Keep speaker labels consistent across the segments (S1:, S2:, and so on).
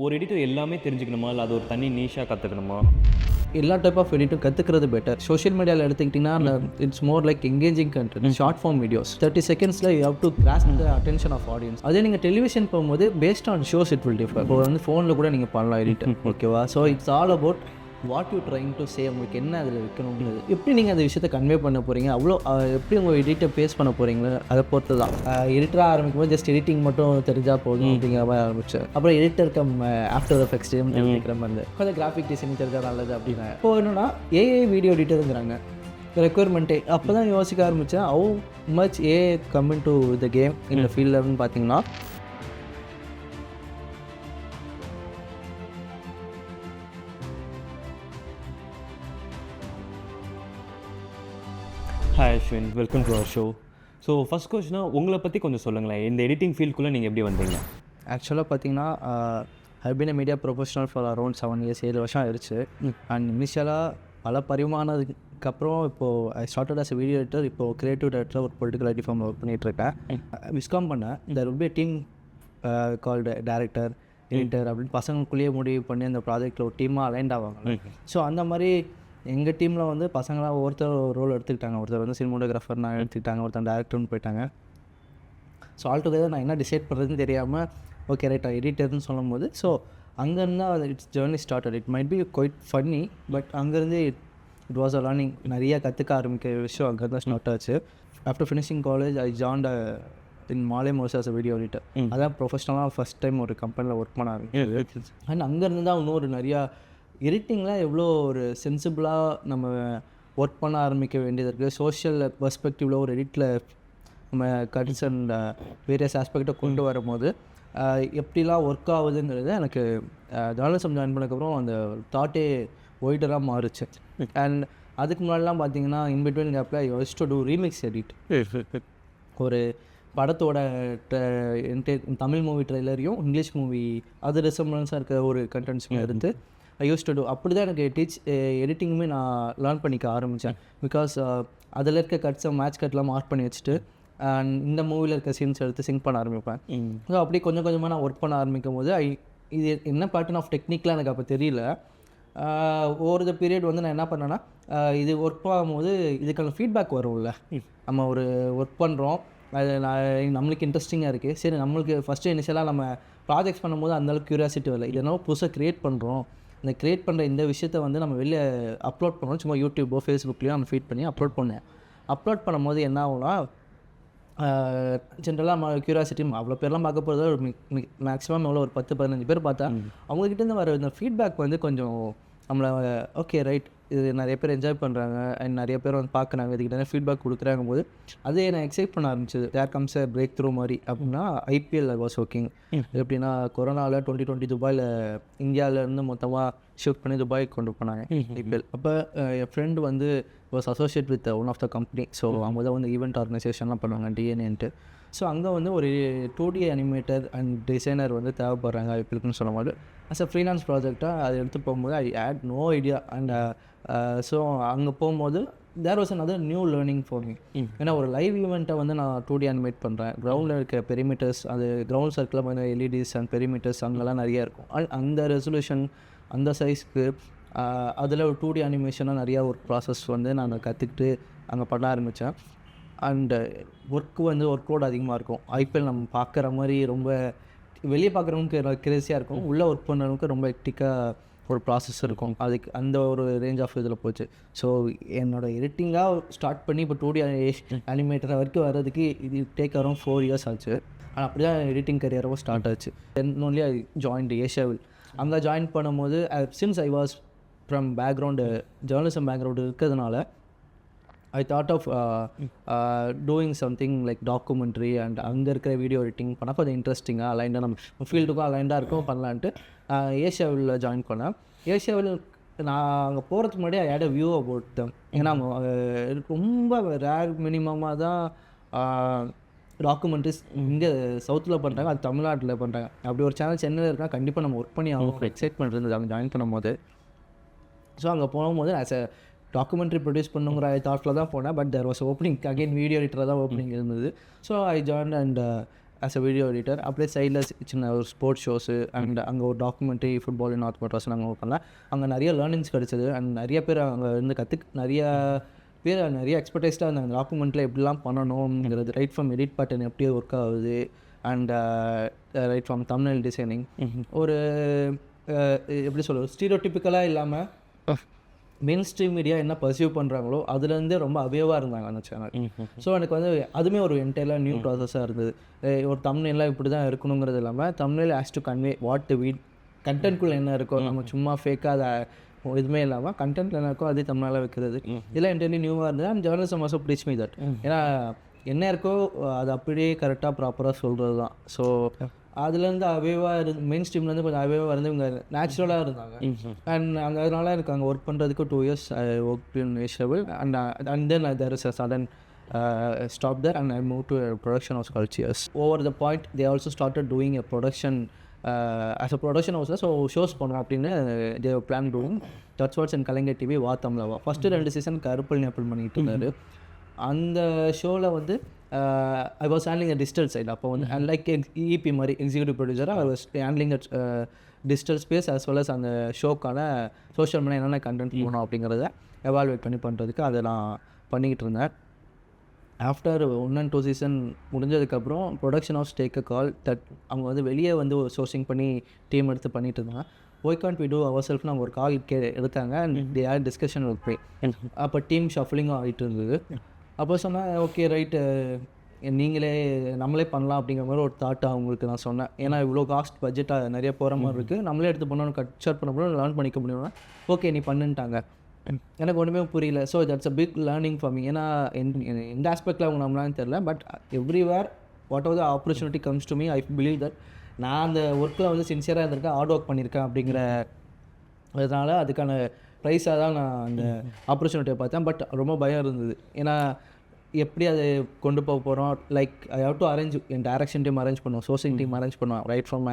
S1: ஒரு எடிட்டர் எல்லாமே தெரிஞ்சுக்கணுமா? இல்ல அது ஒரு தனி நீஷா கத்துக்கணுமா?
S2: எல்லா டைப் ஆஃப் எடிட்டும் கற்றுக்கிறது பெட்டர். சோஷியல் மீடியாவில் எடுத்துக்கிட்டிங்கன்னா it's more like engaging content, short form videos 30 செகண்ட்ஸில் you have to grasp the attention of audience. அதே நீங்கள் டெலிவிஷன் போகும்போது based on shows it will differ. இப்போ வந்து ஃபோனில் கூட நீங்கள் பண்ணலாம் எடிட், ஓகேவா? So it's all about what you trying to say, உங்களுக்கு என்ன அதில் வைக்கணுங்கிறது, எப்படி நீங்கள் அந்த விஷயத்தை கன்வே பண்ண போகிறீங்க, அவ்வளோ எப்படி உங்கள் எடிட்டை பேஸ் பண்ண போகிறீங்களோ அதை பொறுத்து தான். எடிட்டராக ஆரம்பிக்கும் போது ஜஸ்ட் எடிட்டிங் மட்டும் தெரிஞ்சால் போதும் அப்படிங்கிற மாதிரி ஆரம்பிச்சேன். அப்புறம் எடிட்டர் கம் ஆஃப்டர் எஃபெக்ட்ஸ் தெரிஞ்சுக்கிற மாதிரி கொஞ்சம் கிராஃபிக் டிசைனிங் தெரிஞ்சால் நல்லது அப்படின்னா. இப்போ என்னன்னா ஏஐ வீடியோ எடிட்டருங்கிறாங்க ரெக்குயர்மெண்ட்டே. அப்போ தான் யோசிக்க ஆரம்பித்தேன் how much AI coming to the game இந்த ஃபீல்டுன்னு பார்த்தீங்கன்னா.
S1: Hi Ashwin, welcome to our show. So first கொஸ்டினாக உங்களை பற்றி கொஞ்சம் சொல்லுங்களேன். இந்த எடிட்டிங் ஃபீல்டுக்குள்ளே நீங்கள் எப்படி வந்தீங்க?
S2: ஆக்சுவலாக பார்த்தீங்கன்னா I been media professional for around 7 years 7 வருஷம் ஆயிடுச்சு. அண்ட் இனிஷியலாக பல பரிமாணத்துக்கப்புறம் இப்போது I started as video editor, இப்போது கிரியேட்டிவ் டேரக்டர் ஒரு பொலிட்டிக்கல் ஐடி ஃபார்ம் ஒர்க் பண்ணிகிட்ருக்கேன். விஸ்காம் பண்ணேன். There will be team called director editor அப்படின்னு பசங்களுக்குள்ளேயே முடிவு பண்ணி அந்த ப்ராஜெக்டில் ஒரு டீமாக அலைண்ட் ஆவாங்க. ஸோ அந்த மாதிரி எங்கள் டீமில் வந்து பசங்களாம் ஒருத்தர் ரோல் எடுத்துக்கிட்டாங்க. ஒருத்தர் வந்து சினிமோட்டோகிராஃபர் நான் எடுத்துக்கிட்டாங்க, ஒருத்தர் டேரக்டர்னு போயிட்டாங்க. ஸோ ஆல் டுகெதர் நான் என்ன டிசைட் பண்ணுறதுன்னு தெரியாமல் ஓகே ரைட் எடிட்டர்னு சொல்லும் போது ஸோ அங்கேருந்து its journey started. It might be quite funny, but அங்கேருந்து இட் வாஸ் அ லேர்னிங். நிறையா கற்றுக்க ஆரம்பிக்கிற விஷயம் அங்கே தான் ஸ்டார்ட் ஆச்சு. After finishing college I joined in மாலே மோர்ஸ் அஸ் அ வீடியோ எடிட்டர். அதான் ப்ரொஃபஷனலாக ஃபஸ்ட் டைம் ஒரு கம்பெனியில் ஒர்க் பண்ண ஆரம்பிச்சு. அண்ட் அங்கேருந்து தான் இன்னொரு நிறையா எடிட்டிங்கில் எவ்வளோ ஒரு சென்சிபிளாக நம்ம ஒர்க் பண்ண ஆரம்பிக்க வேண்டியது இருக்குது. சோஷியல் பெர்ஸ்பெக்டிவில் ஒரு எடிட்டில் நம்ம கன்சர்ன் வேரியஸ் ஆஸ்பெக்டை கொண்டு வரும்போது எப்படிலாம் ஒர்க் ஆகுதுங்கிறது எனக்கு ஜேர்னலிசம் ஜாயின் பண்ணதுக்கப்புறம் அந்த தாட்டே ஒய்டராக மாறுச்சு. அண்ட் அதுக்கு முன்னாடிலாம் பார்த்தீங்கன்னா இன்பிட்வீன் கேப்பில் I use to do remix edit. ஒரு படத்தோட தமிழ் மூவி ட்ரெய்லரையும் இங்கிலீஷ் மூவி அது ரெசம்பலன்ஸாக இருக்கிற ஒரு கண்டென்ட்ஸுமே இருந்து ஐ யூஸ் டு டூ. அப்படி தான் எனக்கு எடிட்டிங்குமே நான் லேர்ன் பண்ணிக்க ஆரம்பித்தேன். பிகாஸ் அதில் இருக்க கட்ஸை மேட்ச் கட்லாம் மார்க் பண்ணி வச்சுட்டு இந்த மூவியில் இருக்க சீன்ஸ் எடுத்து சிங்க் பண்ண ஆரம்பிப்பேன். ஸோ அப்படி கொஞ்சம் கொஞ்சமாக நான் ஒர்க் பண்ண ஆரம்பிக்கும் போது இது என்ன பேட்டர்ன் ஆஃப் டெக்னிக்லாம் எனக்கு அப்போ தெரியல. ஒவ்வொரு பீரியட் வந்து நான் என்ன பண்ணேன்னா இது ஒர்க் ஆகும்போது இதுக்கான ஃபீட்பேக் வரும்ல. நம்ம ஒரு ஒர்க் பண்ணுறோம், அது நம்மளுக்கு இன்ட்ரெஸ்டிங்காக இருக்குது. சரி, நம்மளுக்கு ஃபஸ்ட்டு இனிஷியலாக நம்ம ப்ராஜெக்ட்ஸ் பண்ணும்போது அந்தளவுக்கு க்யூரியாசிட்டி வரல. இதனால் புதுசாக க்ரியேட் பண்ணுறோம், இந்த க்ரியேட் பண்ணுற இந்த விஷயத்த வந்து நம்ம வெளியே அப்லோட் பண்ணோம். சும்மா யூடியூப்போ ஃபேஸ்புக்லேயும் நம்ம ஃபீட் பண்ணி அப்லோட் பண்ணேன். அப்லோட் பண்ணும்போது என்ன ஆகும்னா ஜென்ரலாக நம்ம க்யூரியாசிட்டி அவ்வளோ பேர்லாம் பார்க்க போகிறது ஒரு மேக்ஸிமம் எவ்வளோ ஒரு 10-15 பேர் பார்த்தா அவங்கக்கிட்டேருந்து வர இந்த ஃபீட்பேக் வந்து கொஞ்சம் நம்மளை ஓகே ரைட் இது நிறைய பேர் என்ஜாய் பண்ணுறாங்க அண்ட் நிறைய பேர் வந்து பார்க்குறாங்க, இதுக்கிட்ட ஃபீட்பேக் கொடுக்குறாங்க போது அதே நான் எக்ஸைட் பண்ண ஆரம்பிச்சது. There comes a breakthrough மாதிரி. அப்படின்னா ஐபிஎல் வாஸ் ஒர்க்கிங். எப்படின்னா கொரோனாவில் 2020 துபாயில் இந்தியாவிலேருந்து மொத்தமாக ஷிஃப்ட் பண்ணி துபாய்க்கு கொண்டு போனாங்க ஐபிஎல். அப்போ என் ஃப்ரெண்டு வந்து was associate with one of the company. So அவங்க தான் வந்து ஈவெண்ட் ஆர்கனைசேஷன்லாம் பண்ணுவாங்க, டிஎன்ஏன்ட்டு. ஸோ அங்கே வந்து ஒரு 2D அனிமேட்டர் அண்ட் டிசைனர் வந்து தேவைப்படுறாங்க ஐபிஎல்க்குன்னு சொல்லும்போது அஸ் அ ஃப்ரீலான்ஸ் ப்ராஜெக்டாக அதை எடுத்து போகும்போது I had no idea. And so அங்கே போகும்போது there was another new learning for me. ஏன்னா ஒரு லைவ் ஈவெண்ட்டை வந்து நான் 2D அனிமேட் பண்ணுறேன். கிரவுண்டில் இருக்க பெரிமீட்டர்ஸ், அது கிரவுண்ட் சர்க்கிளில் வந்து எல்இடிஸ் அண்ட் பெரிமீட்டர்ஸ் அங்கெல்லாம் நிறையா இருக்கும். அந்த ரெசல்யூஷன் அந்த சைஸ்க்கு அதில் ஒரு 2D அனிமேஷனாக நிறையா ஒர்க் ப்ராசஸ் வந்து நான் கற்றுக்கிட்டு அங்கே பண்ண ஆரம்பித்தேன். அண்டு ஒர்க் லோட் அதிகமாக இருக்கும். ஐபிஎல் நம்ம பார்க்குற மாதிரி ரொம்ப வெளியே பார்க்குறவங்களுக்கு கிரேஸியாக இருக்கும், உள்ளே ஒர்க் பண்ணுறவங்களுக்கு ரொம்ப ஹெக்டிக்காக ஒரு ப்ராசஸ் இருக்கும். அதுக்கு அந்த ஒரு ரேஞ்ச் ஆஃப் இதில் போச்சு. ஸோ என்னோடய எடிட்டிங்காக ஸ்டார்ட் பண்ணி இப்போ 2D அனிமேட்டர் வரைக்கும் வர்றதுக்கு இது டேக் அரௌண்ட் 4 years ஆச்சு. ஆனால் அப்படி தான் எடிட்டிங் கரியரும் ஸ்டார்ட் ஆச்சு. தென் ஒன்லி ஐ ஜாயின்ட் ஏஷியாவில். அங்கே ஜாயின் பண்ணும்போது since I was from background journalism background இருக்கிறதுனால I thought of doing something like documentary and அங்கே இருக்கிற வீடியோ எடிட்டிங் பண்ணால் கொஞ்சம் இன்ட்ரெஸ்டிங்காக அலைண்டாக நம்ம ஃபீல்டுக்கும் அலைண்டாக இருக்கும் பண்ணலான்ட்டு ஏஷியாவில் ஜாயின் பண்ணேன். ஏஷியாவில் நான் அங்கே போகிறதுக்கு முன்னாடி I had a view about them. ஏன்னா ரொம்ப ரேர் மினிமமாக தான் டாக்குமெண்ட்ரிஸ் இங்கே சவுத்தில் பண்ணுறாங்க, அது தமிழ்நாட்டில் பண்ணுறாங்க. அப்படி ஒரு சேனல் சென்னையில் இருக்கா, கண்டிப்பாக நம்ம ஒர்க் பண்ணி ஆகும் எக்ஸைட்மெண்ட் இருந்தது அங்கே ஜாயின் பண்ணும்போது. ஸோ அங்கே போகும்போது ஆஸ் அ டாக்குமெண்ட்ரி ப்ரொடியூஸ் பண்ணுங்கிற தாட்டில் தான் போனேன். But there was opening again video எடிட்டராக தான் ஓப்பனிங் இருந்தது. So I join and as a video editor. அப்படியே சைடில் சின்ன ஒரு ஸ்போர்ட்ஸ் ஷோஸு அண்ட் அங்கே ஒரு documentary football in North Madras நாங்கள் ஒர்க் பண்ணலாம். அங்கே நிறைய லேர்னிங்ஸ் கிடச்சிது அண்ட் நிறைய பேர் அங்கே இருந்து நிறைய எக்ஸ்பர்டைஸ்டாக இருந்தாங்க. அந்த டாக்குமெண்ட்டில் எப்படிலாம் பண்ணணுங்கிறது, ரைட் ஃப்ரம் எடிட் பட்டன் எப்படி ஒர்க் ஆகுது and right from thumbnail designing. ஒரு எப்படி சொல்கிறது, ஸ்டீரியோடிப்பிக்கலாக இல்லாமல் மெயின் ஸ்ட்ரீம் மீடியா என்ன பர்சீவ் பண்ணுறாங்களோ அதுலேருந்தே ரொம்ப அவேவாக இருந்தாங்க அந்த சேனல். ஸோ எனக்கு வந்து அதுவுமே ஒரு என்டையராக நியூ ப்ராசஸாக இருந்தது. ஒரு தம்ப்நெயிலாக இப்படி தான் இருக்கணுங்கிறது இல்லாமல் thumbnail has to convey what to வீட், கண்டென்ட்குள்ளே என்ன இருக்கோ, நம்ம சும்மா ஃபேக்காக அதை எதுவுமே இல்லாமல் கண்டென்ட்டில் என்ன இருக்கோ அதே தமிழாக வைக்கிறது, இதெல்லாம் என்டையர்லி நியூவாக இருந்தது. And journalism also please me that. ஏன்னா என்ன இருக்கோ அது அப்படியே கரெக்டாக ப்ராப்பராக சொல்கிறது தான். ஸோ அதுலேருந்து அவேவாக மெயின் ஸ்ட்ரீம்லேருந்து கொஞ்சம் அவேவாக இருந்து இவங்க நேச்சுரலாக இருந்தாங்க. அண்ட் அதனால எனக்கு அங்கே ஒர்க் பண்ணுறதுக்கு 2 years I work in Asiaville and then there is a sudden stop there and I moved to a production house called Cheers. Over the point they also started doing a production as a production house. So shows பண்ணோம் அப்படின்னு they were plan doing. That's what's in Kalangai TV வா தமிழவா first 2 season கருப்பல் நேப்பல் பண்ணிட்டு இருந்தார். அந்த ஷோவில் வந்து I was handling the digital side. அப்போ வந்து அண்ட் லைக் இபி மாதிரி எக்ஸிக்யூட்டிவ் ப்ரொடியூசராக I was handling that digital space as well as அந்த ஷோக்கான சோஷியல் மீடியா என்னென்ன கண்டென்ட் போகணும் அப்படிங்கிறத எவால்வேட் பண்ணி பண்ணுறதுக்கு அதை நான் பண்ணிக்கிட்டு இருந்தேன். ஆஃப்டர் 1 and 2 season முடிஞ்சதுக்கப்புறம் production house take a call that அவங்க வந்து வெளியே வந்து சோர்சிங் பண்ணி டீம் எடுத்து பண்ணிட்டு இருந்தாங்க. ஒய் கான்ட் வி டூ அவர் செல்ஃப்னு அவங்க ஒரு கால் எடுத்தாங்க and they are discussion with me. அப்போ டீம் ஷஃப்லிங்கும் ஆகிட்டு இருந்தது. அப்போ சொன்னேன் ஓகே ரைட்டு நம்மளே பண்ணலாம் அப்படிங்கிற மாதிரி ஒரு தாட் அவங்களுக்கு நான் சொன்னேன். ஏன்னா இவ்வளோ காஸ்ட் பட்ஜெட்டாக நிறைய போகிற மாதிரி இருக்குது, நம்மளே எடுத்து பண்ணணும், கட் ஷார்ட் பண்ண முடியும், லேர்ன் பண்ணிக்க முடியும்னா ஓகே நீ பண்ணுன்ட்டாங்க. எனக்கு ஒன்றுமே புரியல. So that's a big learning for me. ஏன்னா எந்த ஆஸ்பெக்டில் அவங்க நம்மளான்னு தெரில, but everywhere what are the opportunity comes to me I believe that நான் அந்த ஒர்க்கில் வந்து சின்சியராக இருந்திருக்கேன், ஹார்ட் ஒர்க் பண்ணியிருக்கேன் அப்படிங்கிற அதனால் அதுக்கான ப்ரைஸாக தான் நான் அந்த ஆப்பர்ச்சுனிட்டியை பார்த்தேன். பட் ரொம்ப பயம் இருந்தது. ஏன்னா எப்படி அதை கொண்டு போக போகிறோம், like I have to arrange என் டேரக்ஷன் டீம் அரேஞ்ச் பண்ணுவோம், சோர்சிங் டீம் அரேஞ்ச் பண்ணுவோம், right from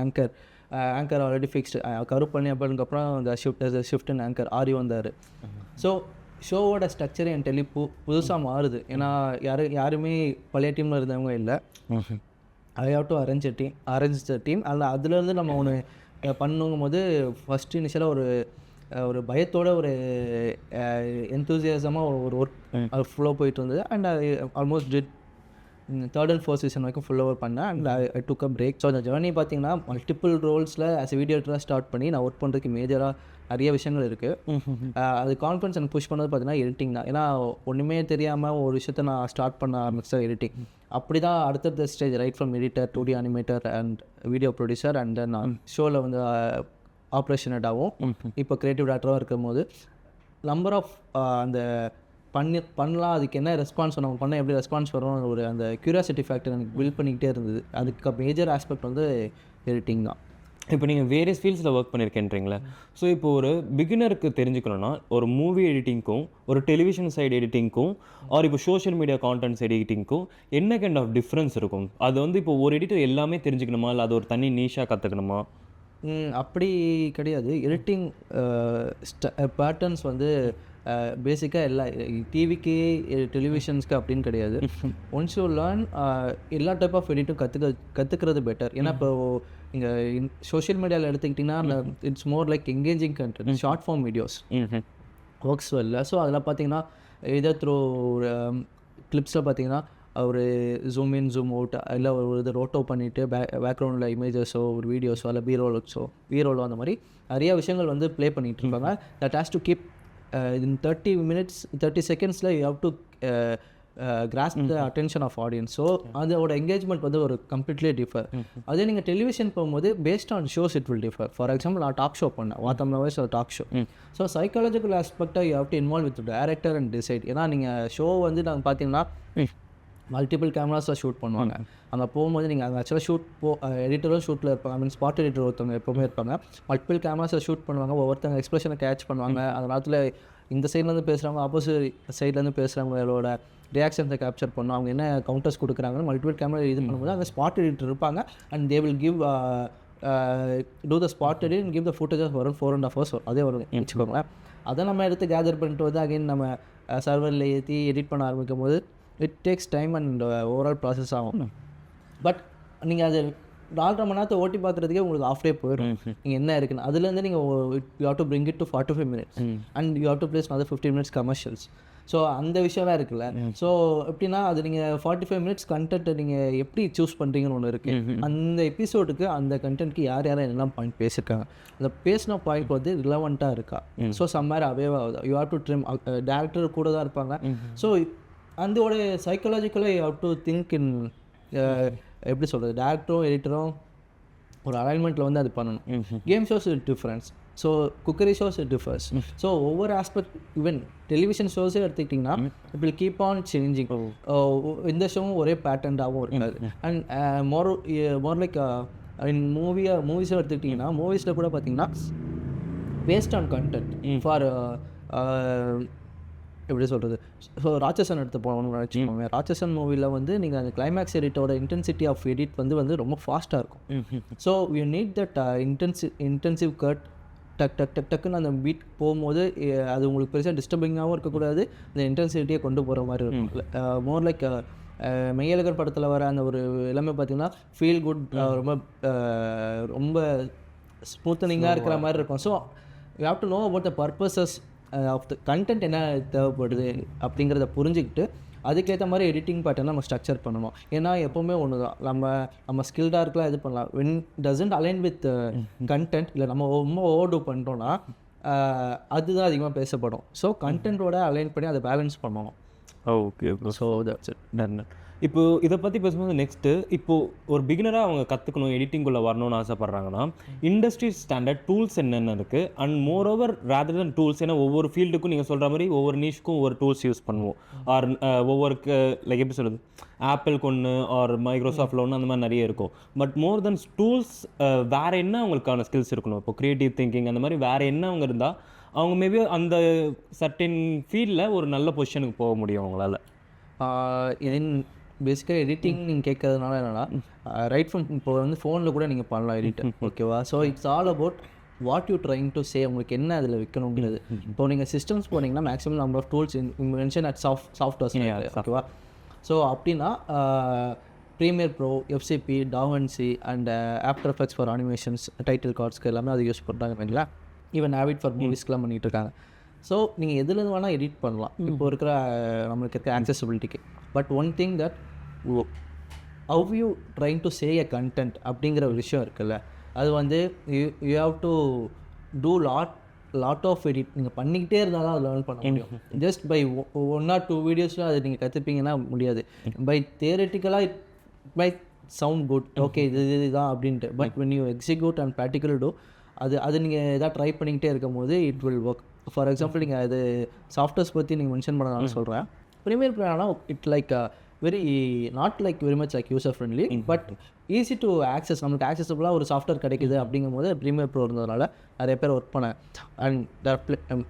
S2: anchor already fixed கருப்பு பண்ணி அப்படின்றதுக்கப்புறம் அந்த ஷிஃப்ட் அண்ட் ஆங்கர் ஆரி வந்தார். ஸோ ஷோவோட ஸ்ட்ரக்சர் என் டெல்லி புதுசாக மாறுது. ஏன்னா யாருமே பழைய டீமில் இருந்தவங்க இல்லை. I have to arrange the team. அதுலேருந்து நம்ம ஒன்று பண்ணுங்கும் போது ஃபஸ்ட்டு இனிஷியலாக ஒரு பயத்தோட ஒரு என்தூசியாசமாக ஒரு ஒர்க் ஃப்ளோ போயிட்டு இருந்தது. And almost did 3rd and 4th season வரைக்கும் ஃபுல் ஓவர் பண்ணேன். And I took a break. So அந்த ஜேர்னி பார்த்தீங்கன்னா மல்டிபிள் ரோல்ஸில் ஆஸ் எ வீடியோ எடிட்டராக ஸ்டார்ட் பண்ணி நான் ஒர்க் பண்ணுறதுக்கு மேஜராக நிறைய விஷயங்கள் இருக்குது. அது கான்ஃபிடன்ஸ் எனக்கு புஷ் பண்ணது பார்த்தீங்கன்னா எடிட்டிங் தான். ஏன்னா ஒன்றுமே தெரியாமல் ஒரு விஷயத்தை நான் ஸ்டார்ட் பண்ண ஆரம்பிச்சேன் எடிட்டிங். அப்படி தான் அடுத்தடுத்த stage right from editor 2D animator and video producer and then நான் ஷோவில் வந்து ஆப்ரேஷன் ஹெட்டாகவும் இப்போ க்ரியேட்டிவ் டேரக்டராகவும் இருக்கும் போது நம்பர் ஆஃப் அந்த பண்ணலாம், அதுக்கு என்ன ரெஸ்பான்ஸ் நம்ம பண்ண எப்படி ரெஸ்பான்ஸ் வரும் ஒரு அந்த க்யூரியாசிட்டி ஃபேக்டர் எனக்கு பில்ட் பண்ணிக்கிட்டே இருந்தது. அதுக்கு மேஜர் ஆஸ்பெக்ட் வந்து எடிட்டிங் தான்.
S1: இப்போ நீங்கள் வேரியஸ் ஃபீல்ட்ஸில் ஒர்க் பண்ணியிருக்கேன்றீங்களே, ஸோ இப்போ ஒரு பிகினருக்கு தெரிஞ்சுக்கணுன்னா ஒரு மூவி எடிட்டிங்க்கும் ஒரு டெலிவிஷன் சைடு எடிட்டிங்க்கும் ஆர் இப்போ சோஷியல் மீடியா கான்டென்ட்ஸ் எடிட்டிங்க்கும் என்ன கைண்ட் ஆஃப் டிஃப்ரென்ஸ் இருக்கும்? அது வந்து இப்போ ஒரு எடிட்டர் எல்லாமே தெரிஞ்சுக்கணுமா, இல்லை அது ஒரு தனி நீஷாக கற்றுக்கணுமா?
S2: அப்படி கிடையாது. எடிட்டிங் பேட்டர்ன்ஸ் வந்து பேசிக்காக எல்லா டிவிக்கு டெலிவிஷன்ஸ்க்கு அப்படின்னு கிடையாது. ஒன்ஸ் யூ லேர்ன் எல்லா டைப் ஆஃப் எடிட்டும் கற்றுக்கிறது பெட்டர். ஏன்னா இப்போ இங்கே சோஷியல் மீடியாவில் எடுத்துக்கிட்டிங்கன்னா it's more like engaging content, short form videos works வரல. ஸோ அதில் பார்த்தீங்கன்னா இதே த்ரூ கிளிப்ஸில் பார்த்தீங்கன்னா ஒரு ஜூம் இன் ஜூம் அவுட் இல்லை ஒரு இது ரோட்டோ பண்ணிவிட்டு பேக்ரவுண்டில் இமேஜஸோ ஒரு வீடியோஸோ இல்லை பீரோலோ அந்த மாதிரி நிறையா விஷயங்கள் வந்து ப்ளே பண்ணிகிட்டு இருப்பாங்க. That has to keep in 30 seconds you have to grasp the attention of audience. So அதோட என்கேஜ்மெண்ட் வந்து ஒரு கம்ப்ளீட்லி டிஃபர். அதே நீங்கள் டெலிவிஷன் போகும்போது based on shows it will differ. For example நான் டாக் ஷோ பண்ணேன், வாத்தம்ல வாய்ஸ் ஒரு டாக் ஷோ. ஸோ சைக்காலஜிக்கல் ஆஸ்பெக்டாக you have to involve with director and decide. ஏன்னா நீங்கள் ஷோ வந்து நாங்கள் பார்த்தீங்கன்னா மல்டிபிள் கேமராஸில் ஷூட் பண்ணுவாங்க. அங்கே போகும்போது நீங்கள் அங்கே ஆக்சுவலாக எடிட்டரும் ஷூட்டில் இருப்பாங்க, ஐ மீன் ஸ்பாட் எடிட்டர் ஒருத்தவங்க எப்போவுமே இருப்பாங்க. மல்டிபிள் கேமராஸில் ஷூட் பண்ணுவாங்க, ஒவ்வொருத்தவங்க எக்ஸ்பிரஷனை கேட்ச் பண்ணுவாங்க. அந்த நேரத்தில் இந்த சைட்லேருந்து பேசுகிறவங்க ஆப்போசிட் சைட்லேருந்து பேசுகிறவங்களோட ரியாக்ஷன்ஸை கேப்சர் பண்ணும், அவங்க என்ன கவுண்டர்ஸ் கொடுக்குறாங்கன்னு மல்டிபிள் கேமரா இது பண்ணும்போது அங்கே ஸ்பாட் எடிட்டர் இருப்பாங்க. And they will give to the spot edit and give the footages வரும் 4.5 hours அதே வரும் வச்சுக்கோங்களேன். அதை நம்ம எடுத்து கேதர் பண்ணிட்டு வந்து அகைன் நம்ம சர்வரில் ஏற்றி எடிட் பண்ண ஆரம்பிக்கும் போது it takes time and overall process ஆகும். பட் நீங்கள் அது 4.5 மணி நேரத்தை ஓட்டி பார்க்குறதுக்கே உங்களுக்கு ஆஃப் டே போயிடும். நீங்கள் என்ன இருக்குன்னு அதுலேருந்து நீங்கள் you have to bring it to 45 minutes and you have to place another 15 minutes commercials. So அந்த விஷயம்லாம் இருக்குல்ல. ஸோ எப்படின்னா அது நீங்கள் 45 minutes கண்டென்ட்டை நீங்கள் எப்படி சூஸ் பண்ணுறீங்கன்னு ஒன்று இருக்குது. அந்த எபிசோடுக்கு அந்த கண்டென்ட்க்கு யார் என்னெல்லாம் பாயிண்ட் பேசியிருக்காங்க, அந்த பேசின பாயிண்ட் வந்து ரிலவெண்ட்டாக இருக்கா. ஸோ சம்வேர் அவேவ் ஆகுது. You have to trim. Director கூட தான் இருப்பாங்க. ஸோ அதோட சைக்காலஜிக்கலாக you have to think in எப்படி சொல்கிறது, டேரக்டரும் எடிட்டரும் ஒரு அலைன்மெண்ட்டில் வந்து அது பண்ணணும். Game shows it difference. So cookery shows it differs. So ஒவ்வொரு ஆஸ்பெக்ட் ஈவன் டெலிவிஷன் ஷோஸே எடுத்துக்கிட்டிங்கன்னா it will keep on changing. இந்த ஷோவும் ஒரே பேட்டர்னாகவும் இருக்காது. அண்ட் மோர் லைக் இன் மூவிஸும் எடுத்துக்கிட்டிங்கன்னா மூவிஸில் கூட பார்த்தீங்கன்னா பேஸ்ட் ஆன் கண்டென்ட் ஃபார் எப்படி சொல்கிறது. ஸோ ராட்சசன் எடுத்து போகணும்னு வச்சுக்கோங்க. ராட்சசன் மூவியில் வந்து நீங்கள் அந்த கிளைமேக்ஸ் எடிட்டோட இன்டென்சிட்டி ஆஃப் எடிட் வந்து ரொம்ப ஃபாஸ்ட்டாக இருக்கும். So you need that intensive cut டக் டக் டக் டக்குன்னு அந்த பீட் போகும்போது அது உங்களுக்கு பெருசாக டிஸ்டர்பிங்காகவும் இருக்கக்கூடாது, அந்த இன்டென்சிட்டியை கொண்டு போகிற மாதிரி இருக்கும். மோர் லைக் மெய்யழகர் படத்தில் வர அந்த ஒரு எல்லாமே பார்த்தீங்கன்னா ஃபீல் குட், ரொம்ப ஸ்மூத்தனிங்காக இருக்கிற மாதிரி இருக்கும். So you have to know about the purposes of the content என்ன தேவைப்படுது அப்படிங்கிறத புரிஞ்சுக்கிட்டு அதுக்கேற்ற மாதிரி எடிட்டிங் பேட்டர்னை நம்ம ஸ்ட்ரக்சர் பண்ணணும். ஏன்னா எப்போவுமே ஒன்று தான், நம்ம ஸ்கில்டாக இருக்கலாம் இது பண்ணலாம். When doesn't align with content இல்லை நம்ம ரொம்ப ஓவர்டூ பண்ணிட்டோன்னா அதுதான் அதிகமாக பேசப்படும். ஸோ கண்டென்ட்டோட அலைன் பண்ணி அதை பேலன்ஸ் பண்ணணும்.
S1: Okay bro.
S2: So that's it.
S1: Done. இப்போ இதை பற்றி பேசும்போது நெக்ஸ்ட்டு இப்போது ஒரு பிகினராக அவங்க கற்றுக்கணும், எடிட்டிங்குள்ளே வரணும்னு ஆசைப்பட்றாங்கன்னா இண்டஸ்ட்ரி ஸ்டாண்டர்ட் டூல்ஸ் என்னென்ன இருக்குது and moreover rather than tools. ஏன்னா ஒவ்வொரு ஃபீல்டுக்கும் நீங்கள் சொல்கிற மாதிரி ஒவ்வொரு நீஷ்க்கும் ஒவ்வொரு டூல்ஸ் யூஸ் பண்ணுவோம். ஆர் ஒவ்வொரு லைக் எப்படி சொல்கிறது, ஆப்பிளுக்கு ஒன்று ஆர் மைக்ரோசாஃப்டில் ஒன்று அந்த மாதிரி நிறைய இருக்கும். பட் மோர் தென் டூல்ஸ் வேறு என்ன அவங்களுக்கான ஸ்கில்ஸ் இருக்கணும்? இப்போ க்ரியேட்டிவ் திங்கிங் அந்த மாதிரி வேறு என்ன அவங்க இருந்தால் அவங்க மேபி அந்த சர்டின் ஃபீல்டில் ஒரு நல்ல பொசிஷனுக்கு போக முடியும் அவங்களால?
S2: பேசிக்காக எடிட்டிங் நீங்கள் கேட்கறதுனால என்னென்னா ரைட் ஃப்ரம் இப்போ வந்து ஃபோனில் கூட நீங்கள் பண்ணலாம் எடிட்டர். ஓகேவா? So it's all about what you trying to say, உங்களுக்கு என்ன அதில் வைக்கணுங்கிறது. இப்போ நீங்கள் சிஸ்டம்ஸ் போனீங்கன்னா maximum number of tools mention at softwares. ஓகேவா? ஸோ அப்படின்னா Premiere Pro, FCP, DaVinci and After Effects for animations, title கார்ட்ஸ்க்கு எல்லாமே அதை யூஸ் பண்ணுறாங்க இல்லைங்களா? ஈவன் ஆவிட் ஃபார் மூவிஸ்க்கெலாம் பண்ணிகிட்டு இருக்காங்க. ஸோ நீங்கள் எதுலேருந்து வேணால் எடிட் பண்ணலாம் இப்போ இருக்கிற நம்மளுக்கு இருக்க ஆக்சசிபிலிட்டிக்கு. But one thing that how you trying to say a content அப்படிங்கிற ஒரு விஷயம் இருக்குல்ல, அது வந்து you have to do lot of edit. நீங்கள் பண்ணிக்கிட்டே இருந்தால் தான் அதை லேர்ன் பண்ண முடியும். ஜஸ்ட் பை 1 or 2 வீடியோஸில் அதை நீங்கள் கற்றுப்பீங்கன்னா முடியாது. பை தியரிட்டிக்கலாக it by sound good, okay இதுதான் அப்படின்ட்டு. But when you execute and practical do அது நீங்கள் எதாவது ட்ரை பண்ணிக்கிட்டே இருக்கும் போது it will work. For example நீங்கள் அது சாஃப்ட்வேர்ஸ் பற்றி நீங்கள் மென்ஷன் பண்ணனாலும் சொல்கிறேன். ப்ரீமியர் ப்ரோ ஆனால் it like very not like very much like user friendly but easy to access. நம்மளுக்கு ஆக்சஸபிளாக ஒரு சாஃப்ட்வேர் கிடைக்குது அப்படிங்கும் போது ப்ரீமியர் ப்ரோ இருந்ததுனால நிறைய பேர் ஒர்க் பண்ணேன். அண்ட்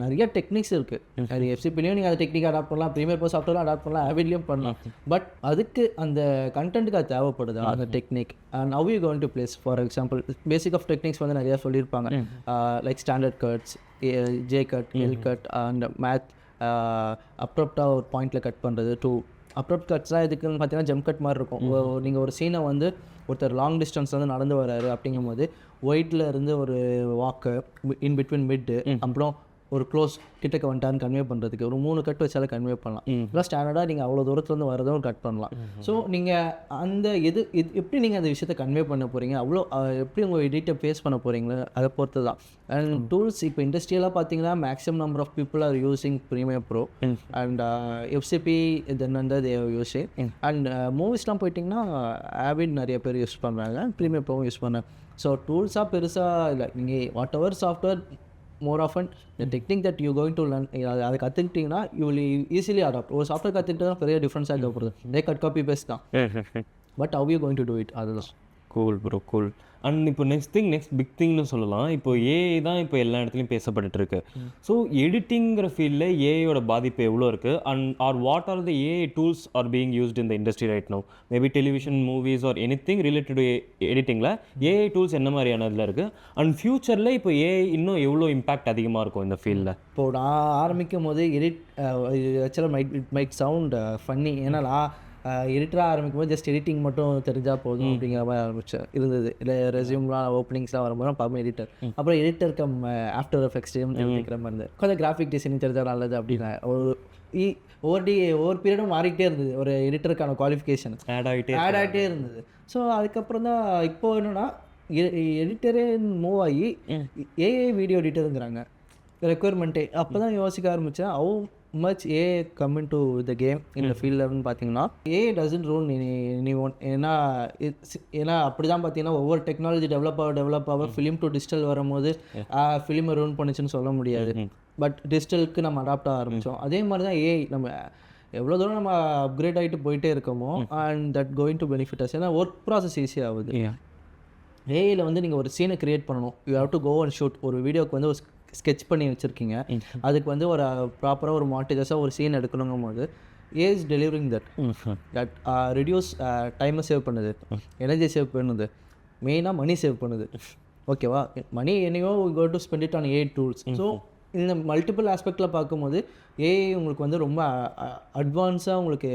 S2: நிறைய டெக்னிக்ஸ் இருக்குது. அது எஃப்சிபிலையும் நீங்கள் அதை டெக்னிக் அடாப்ட் பண்ணலாம், ப்ரீமியர் ப்ரோ சாஃப்ட்வேரும் அடாப்ட் பண்ணலாம், ஆவிட்லேயும் பண்ணலாம். பட் அதுக்கு அந்த கண்டென்ட்டுக்கு அது தேவைப்படுது அந்த technique. And how you going to place. For example basic of techniques வந்து நிறையா சொல்லியிருப்பாங்க. Like standard cuts, J cut, L cut and மேத், அப்ரப்டாக ஒரு பாயிண்டில் கட் பண்ணுறது. அப்ரப்ட் கட்ஸ்லாம் எதுக்குன்னு பார்த்தீங்கன்னா ஜம்ப் கட் மாதிரி இருக்கும். நீங்கள் ஒரு சீனை வந்து ஒருத்தர் லாங் டிஸ்டன்ஸ் வந்து நடந்து வர்றாரு அப்படிங்கும்போது ஒயிட்டில் இருந்து ஒரு வாக்கு இன் பிட்வீன் மிட்டு, அப்புறம் ஒரு க்ளோஸ் கிட்டக்க வந்துட்டான்னு கன்வே பண்ணுறதுக்கு ஒரு 3 கட் வச்சாலும் கன்வே பண்ணலாம். இல்லை ஸ்டாண்டர்டாக நீங்கள் அவ்வளோ தூரத்துலேருந்து வரதும் கட் பண்ணலாம். ஸோ நீங்கள் அந்த எப்படி நீங்கள் அந்த விஷயத்தை கன்வே பண்ண போகிறீங்க, அவ்வளோ எப்படி உங்கள் எடிட்டை ஃபேஸ் பண்ண போகிறீங்களோ அதை பொறுத்து தான். அண்ட் டூல்ஸ் இப்போ இண்டஸ்ட்ரியலாக பார்த்தீங்கன்னா maximum number of people are using Premiere Pro and FCP then வந்து தே யூஸிங். அண்ட் மூவிஸ்லாம் போயிட்டிங்கன்னா ஆவிட் நிறைய பேர் யூஸ் பண்ணுறாங்க, ப்ரீமியர் ப்ரோவும் யூஸ் பண்ணேன். ஸோ டூல்ஸாக பெருசாக இல்லை. நீங்கள் whatever software more often the technique that you going to learn அதை கற்றுக்கிட்டிங்கன்னா யூ வில் ஈஸிலி அடாப்ட். ஒரு சாஃப்ட்வேர் கற்றுக்கிட்டு தான் பெரிய டிஃப்ரென்ஸாக தேவைப்படுது. இதே கட் காப்பி பேஸ்ட் தான். But how you going to do it, அதுதான்.
S1: Cool bro, cool. அண்ட் இப்போ நெக்ஸ்ட் பிக் திங்னு சொல்லலாம். இப்போ ஏஐ தான் இப்போ எல்லா இடத்துலையும் பேசப்பட்டு இருக்கு. ஸோ எடிட்டிங்கிற ஃபீல்டில் ஏஐயோட பாதிப்பு எவ்வளோ இருக்குது and are what are the AI tools are being used in the industry right now? Maybe television, movies are anything related to எடிட்டிங்கில் ஏஐ டூல்ஸ் என்ன மாதிரியான இதில் இருக்குது அண்ட் ஃப்யூச்சரில் இப்போ ஏஐ இன்னும் எவ்வளோ இம்பாக்ட் அதிகமாக இருக்கும் இந்த ஃபீல்டில்?
S2: இப்போது நான் ஆரம்பிக்கும் போது ஆக்சுவலாக மைட் சவுண்ட் ஃபன்னி. ஏன்னா எடிட்டராக ஆரம்பிக்கும் போது ஜஸ்ட் எடிட்டிங் மட்டும் தெரிஞ்சால் போதும் அப்படிங்கிற மாதிரி இருந்தது. இல்லை ரெஸ்யூம்லாம் ஓப்பனிங்ஸ்லாம் வரும்போது பார்ப்போம் எடிட்டர், அப்புறம் எடிட்டர் கம் ஆஃப்டர் எஃபெக்ட்ஸ் தெரிஞ்சுக்கிற மாதிரி இருந்தது. கொஞ்சம் கிராஃபிக் டிசைனிங் தெரிஞ்சால் நல்லது அப்படின்னு ஒவ்வொரு பீரியடும் மாறிக்கிட்டே இருந்தது. ஒரு எடிட்டருக்கான குவாலிஃபிகேஷன் ஆட் ஆகிட்டே இருந்தது. ஸோ அதுக்கப்புறம் தான் இப்போ என்னென்னா எடிட்டரே மூவ் ஆகி ஏஐ வீடியோ எடிட்டருங்கிறாங்க ரெக்குயர்மெண்ட்டே. அப்போ தான் யோசிக்க ஆரம்பித்தேன் how much A coming to the game இந்த ஃபீல்டுன்னு பார்த்தீங்கன்னா ஏ டசன்ட் ரூல் எனி ஒன். ஏன்னா அப்படி தான் பார்த்தீங்கன்னா ஒவ்வொரு டெக்னாலஜி டெவலப் ஆக ஃபிலிம் டு டிஜிட்டல் வரும்போது ஃபிலிமை ரூன் பண்ணுச்சுன்னு சொல்ல முடியாது. பட் டிஜிட்டலுக்கு நம்ம அடாப்ட் ஆக ஆரம்பித்தோம். அதே மாதிரி தான் ஏஐ நம்ம எவ்வளோ தூரம் நம்ம அப்கிரேட் ஆகிட்டு போயிட்டே இருக்கோமோ and that going to benefit us. ஏன்னா ஒர்க் ப்ராசஸ் ஈஸியாகுது. ஏஐயில் வந்து நீங்கள் ஒரு சீனை க்ரியேட் பண்ணணும், you have to go and shoot. ஒரு வீடியோக்கு வந்து ஒரு ஸ்கெட்ச் பண்ணி வச்சுருக்கீங்க, அதுக்கு வந்து ஒரு ப்ராப்பராக ஒரு மாண்டேஜஸாக ஒரு சீன் எடுக்கணுங்கும் போது ஏஸ் டெலிவரிங் தட் ரிடியூஸ் டைமை சேவ் பண்ணுது, எனர்ஜி சேவ் பண்ணுது, மெயினாக மணி சேவ் பண்ணுது. ஓகேவா? மணி என்னையோ go to spend it on AI tools. So இந்த மல்டிபிள் ஆஸ்பெக்டில் பார்க்கும்போது ஏஐ உங்களுக்கு வந்து ரொம்ப அட்வான்ஸாக உங்களுக்கு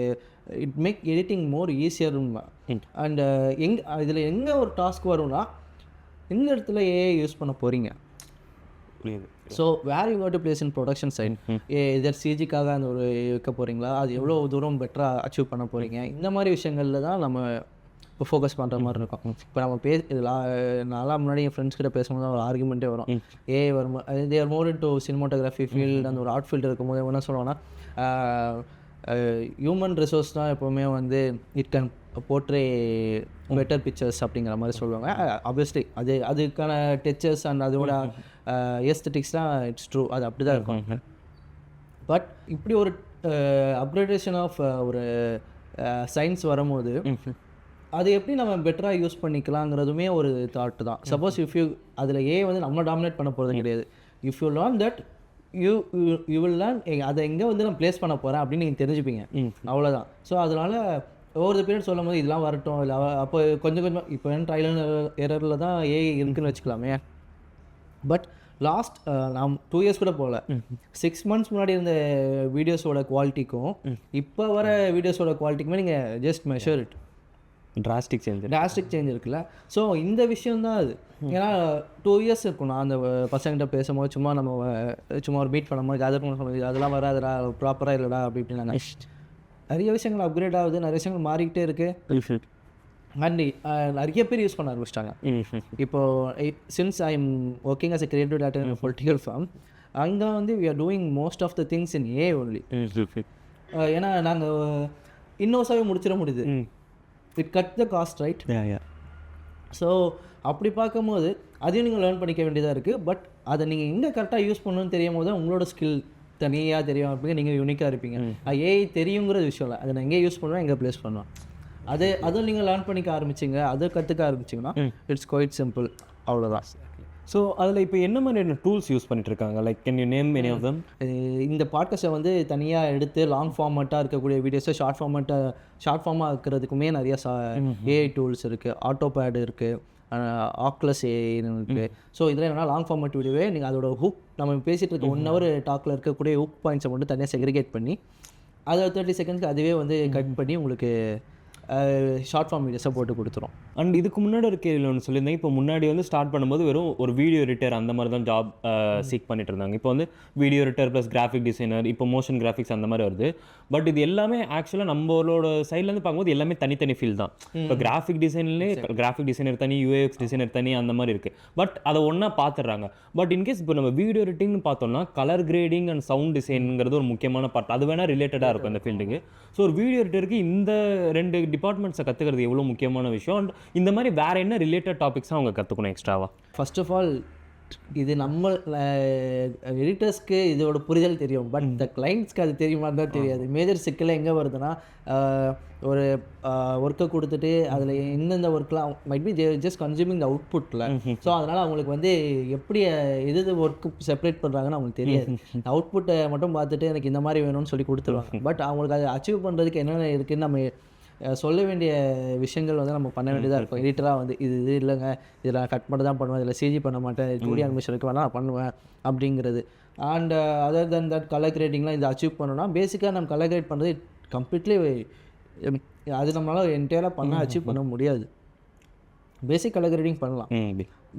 S2: it make editing more easier. And இதில் எங்கே ஒரு டாஸ்க் வரும்னா எந்த இடத்துல ஏஐ யூஸ் பண்ண போகிறீங்க. So where you got to place in production side. Either சிஜிக்காக அந்த ஒரு வைக்க போகிறீங்களா, அது எவ்வளோ தூரம் பெட்டராக அச்சீவ் பண்ண போகிறீங்க, இந்த மாதிரி விஷயங்களில் தான் நம்ம இப்போ ஃபோக்கஸ் பண்ணுற மாதிரி இருக்கும். இப்போ நம்ம நான்லாம் முன்னாடி என் ஃப்ரெண்ட்ஸ் கிட்ட பேசும்போது ஒரு ஆர்குமெண்ட்டே வரும். ஏஐ வரும்போது தேர் மோர் இன் டு சினிமாட்டோகிராஃபி ஃபீல்டு, அந்த ஒரு ஆர்ட் ஃபீல்டு இருக்கும்போது என்ன சொல்லுவாங்கன்னா ஹியூமன் ரிசோர்ஸ் தான் எப்போவுமே வந்து it can portray better pictures அப்படிங்கிற மாதிரி சொல்லுவாங்க. ஆப்வியஸ்லி அதுக்கான டெச்சர்ஸ் அண்ட் அதோட ஏஸ்தட்டிக்ஸ் தான் இட்ஸ் ட்ரூ, அது அப்படி தான் இருக்கும். பட் இப்படி ஒரு அப்கிரேடேஷன் ஆஃப் ஒரு சயின்ஸ் வரும்போது அது எப்படி நம்ம பெட்டராக யூஸ் பண்ணிக்கலாங்கிறதுமே ஒரு தாட்டு தான். சப்போஸ் இஃப் யூ அதில் வந்து நம்ம டாமினேட் பண்ண போகிறது கிடையாது. If you learn that you will learn அதை எங்கே வந்து நான் ப்ளேஸ் பண்ண போகிறேன் அப்படின்னு நீங்கள் தெரிஞ்சுப்பீங்க, அவ்வளோதான். ஸோ அதனால் ஒவ்வொரு பீரியட் சொல்லும் போது இதெல்லாம் வரட்டும், இல்லை அப்போ கொஞ்சம் இப்போ ட்ரையல் அண்ட் எரரில் தான் ஏஐ இருக்குன்னு வச்சுக்கலாமே. பட் லாஸ்ட் நான் 2 years கூட போகல, 6 months முன்னாடி இருந்த வீடியோஸோட குவாலிட்டிக்கும் இப்போ வர வீடியோஸோட குவாலிட்டிக்குமே நீங்கள் just measure it.
S1: Drastic
S2: change இருக்குல்ல. ஸோ இந்த விஷயம் தான் அது. ஏன்னா 2 years இருக்கும். நான் அந்த பசங்கிட்ட பேசும்போது சும்மா ஒரு மீட் பண்ணும்போது கேதர் பண்ண சொல்லுது, அதெல்லாம் வராதுடா, ப்ராப்பராக இல்லைடா அப்படி இப்படின்னாங்க. நிறைய விஷயங்கள் அப்கிரேட் ஆகுது, நிறைய விஷயங்கள் மாறிக்கிட்டே இருக்குது. அண்ட் நிறைய பேர் யூஸ் பண்ண ஆரம்பிச்சிட்டாங்க. இப்போது since I am working as a creative director in political firm, அங்கே வந்து we are doing most of the things in AI only. ஏன்னா நாங்கள் இன்னோஸாகவே முடிச்சிட முடியுது. It cut the cost, right? So அப்படி பார்க்கும்போது அதையும் நீங்கள் லேர்ன் பண்ணிக்க வேண்டியதாக இருக்குது. பட் அதை நீங்கள் எங்கே கரெக்டாக யூஸ் பண்ணணும்னு தெரியும் போது உங்களோட ஸ்கில் தனியாக தெரியும், அப்படி நீங்கள் யூனிக்காக இருப்பீங்க. ஏஐ தெரியுங்கிற விஷயம் இல்லை, அதை நான் எங்கே யூஸ் பண்ணுவேன், எங்கே ப்ளேஸ் பண்ணுவேன், அதை நீங்கள் லேர்ன் பண்ணிக்க ஆரம்பிச்சிங்க, அதை கற்றுக்க ஆரம்பிச்சிங்கன்னா இட்ஸ் குவைட் சிம்பிள், அவ்வளோதான்.
S1: ஸோ அதில் இப்போ என்ன மாதிரியான டூல்ஸ் யூஸ் பண்ணிட்டு இருக்காங்க? Like can you name any of them?
S2: இந்த பாட்காஸ்ட்டை வந்து தனியாக எடுத்து லாங் ஃபார்மேட்டாக இருக்கக்கூடிய வீடியோஸை ஷார்ட் ஃபார்மாக இருக்கிறதுக்குமே நிறைய ஏஐ டூல்ஸ் இருக்குது. ஆட்டோபேட் இருக்குது, ஆக்லஸ் ஏஐன்னு இருக்குது. ஸோ இதில் என்னென்னா லாங் ஃபார்மேட் வீடியோவே நீங்கள் அதோட ஹுக், நம்ம பேசிகிட்டு இருக்க 1 hour டாக்கில் இருக்கக்கூடிய ஹுக் பாயிண்ட்ஸை மட்டும் தனியாக செக்ரிகேட் பண்ணி அதை 30 seconds அதுவே வந்து கட் பண்ணி உங்களுக்கு ஷார்ட் ஃபார்ம் வீடியோஸை போட்டு கொடுத்துரும்.
S1: அண்ட் இதுக்கு முன்னாடி ஒரு கேள்வி ஒன்று சொல்லியிருந்தேன். இப்போ முன்னாடி வந்து ஸ்டார்ட் பண்ணும்போது வெறும் ஒரு வீடியோ எடிட்டர் அந்த மாதிரி தான் ஜாப் சீக் பண்ணிட்டு இருந்தாங்க. இப்போ வந்து video editor plus graphic designer, இப்போ மோஷன் கிராஃபிக்ஸ் அந்த மாதிரி வருது. பட் இது எல்லாமே ஆக்சுவலாக நம்மளோட சைட்லேருந்து பார்க்கும்போது எல்லாமே தனித்தனி ஃபீல்ட் தான். இப்போ கிராஃபிக் டிசைனர் தனி, யூஏஎக்ஸ் டிசைனர் தனி, அந்த மாதிரி இருக்குது. பட் அதை ஒன்றா பார்த்துடுறாங்க. பட் இன்கேஸ் இப்போ நம்ம வீடியோ எடிட்டிங்னு பார்த்தோம்னா கலர் கிரேடிங் அண்ட் சவுண்ட் டிசைனுங்கிறது ஒரு முக்கியமான பார்ட். அது வேணால் ரிலேட்டடாக இருக்கும் இந்த ஃபீல்டுக்கு. ஸோ ஒரு வீடியோ எடிட்டருக்கு இந்த 2 டிபார்ட்மெண்ட்ஸை கற்றுக்கிறது எவ்வளோ முக்கியமான விஷயம். அண்ட் இந்த மாதிரி வேறு என்ன ரிலேட்டட் டாபிக்ஸாக அவங்க கற்றுக்கணும் எக்ஸ்ட்ராவாக?
S2: ஃபர்ஸ்ட் ஆஃப் ஆல் இது நம்ம எடிட்டர்ஸ்க்கு இதோட புரிதல் தெரியும், பட் இந்த கிளைண்ட்ஸ்க்கு அது தெரியுமான்னு தான் தெரியாது. மேஜர் சிக்கல் எங்கே வருதுன்னா ஒரு ஒர்க்கை கொடுத்துட்டு அதில் எந்தெந்த ஒர்க்லாம் மைட் பி ஜஸ்ட் கன்சியூமிங் த அவுட்புட்டில். ஸோ அதனால் அவங்களுக்கு வந்து எப்படி எது ஒர்க்கு செப்பரேட் பண்ணுறாங்கன்னு அவங்களுக்கு தெரியாது. அவுட்புட்டை மட்டும் பார்த்துட்டு எனக்கு இந்த மாதிரி வேணும்னு சொல்லி கொடுத்துருவாங்க. பட் அவங்களுக்கு அதை அச்சீவ் பண்ணுறதுக்கு என்னென்ன இருக்குதுன்னு நம்ம சொல்ல வேண்டிய விஷயங்கள் வந்து நம்ம பண்ண வேண்டியதாக இருக்கும். எடிட்டராக வந்து இது இல்லைங்க, இதில் நான் கட் மட்டும் தான் பண்ணுவேன், இதில் சிஜி பண்ண மாட்டேன், 2D அனிமேஷனுக்கு வேணால் நான் பண்ணுவேன் அப்படிங்கிறது. And other then that colour கிரேட்டிங்லாம் இதை அச்சீவ் பண்ணணும்னா பேசிக்காக நம்ம கலர் கிரேட் பண்ணுறது கம்ப்ளீட்லி அது நம்மளால் என்டையராக அச்சீவ் பண்ண முடியாது. பேசிக் கலர் கிரேடிங் பண்ணலாம்,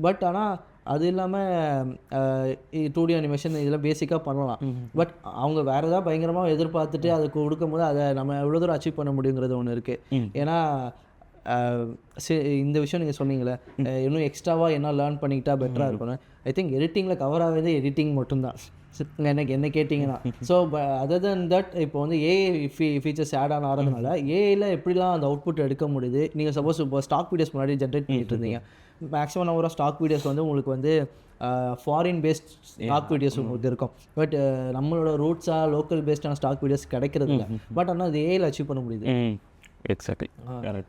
S2: பட் ஆனால் அது இல்லாமல் 2D அனிமேஷன் இதெல்லாம் பேசிக்காக பண்ணலாம். பட் அவங்க வேறு ஏதாவது பயங்கரமாக எதிர்பார்த்துட்டு அது கொடுக்கும்போது அதை நம்ம எவ்வளோ தூரம் அச்சீவ் பண்ண முடியுங்கிறது ஒன்று இருக்குது. ஏன்னா இந்த விஷயம் நீங்கள் சொன்னீங்களே, இன்னும் எக்ஸ்ட்ராவாக என்ன லேர்ன் பண்ணிக்கிட்டா பெட்டராக இருக்கணும். ஐ திங்க் எடிட்டிங்கில் கவர் ஆகுது எடிட்டிங் மட்டும்தான் எனக்கு என்ன கேட்டிங்கன்னா. ஸோ அதர் தென் தட் இப்போ வந்து ஏஐ ஃபீச்சர்ஸ் ஆட் ஆன் ஆகிறதுனால ஏஐயில் எப்படிலாம் அந்த அவுட்புட் எடுக்க முடியுது. நீங்கள் சப்போஸ் இப்போ ஸ்டாக் வீடியோஸ் முன்னாடி ஜென்ரேட் பண்ணிட்டு இருந்தீங்க, maximum number of stock videos வந்து உங்களுக்கு வந்து ஃபாரின் பேஸ்ட் ஸ்டாக் வீடியோஸ் உங்களுக்கு இருக்கும். பட் நம்மளோட ரூட்ஸாக லோக்கல் பேஸ்டான ஸ்டாக் வீடியோஸ் கிடைக்கிறது இல்லை. பட் ஆனால் அது ஏஐயில் அச்சீவ் பண்ண முடியுது.
S1: எக்ஸாக்ட்லி.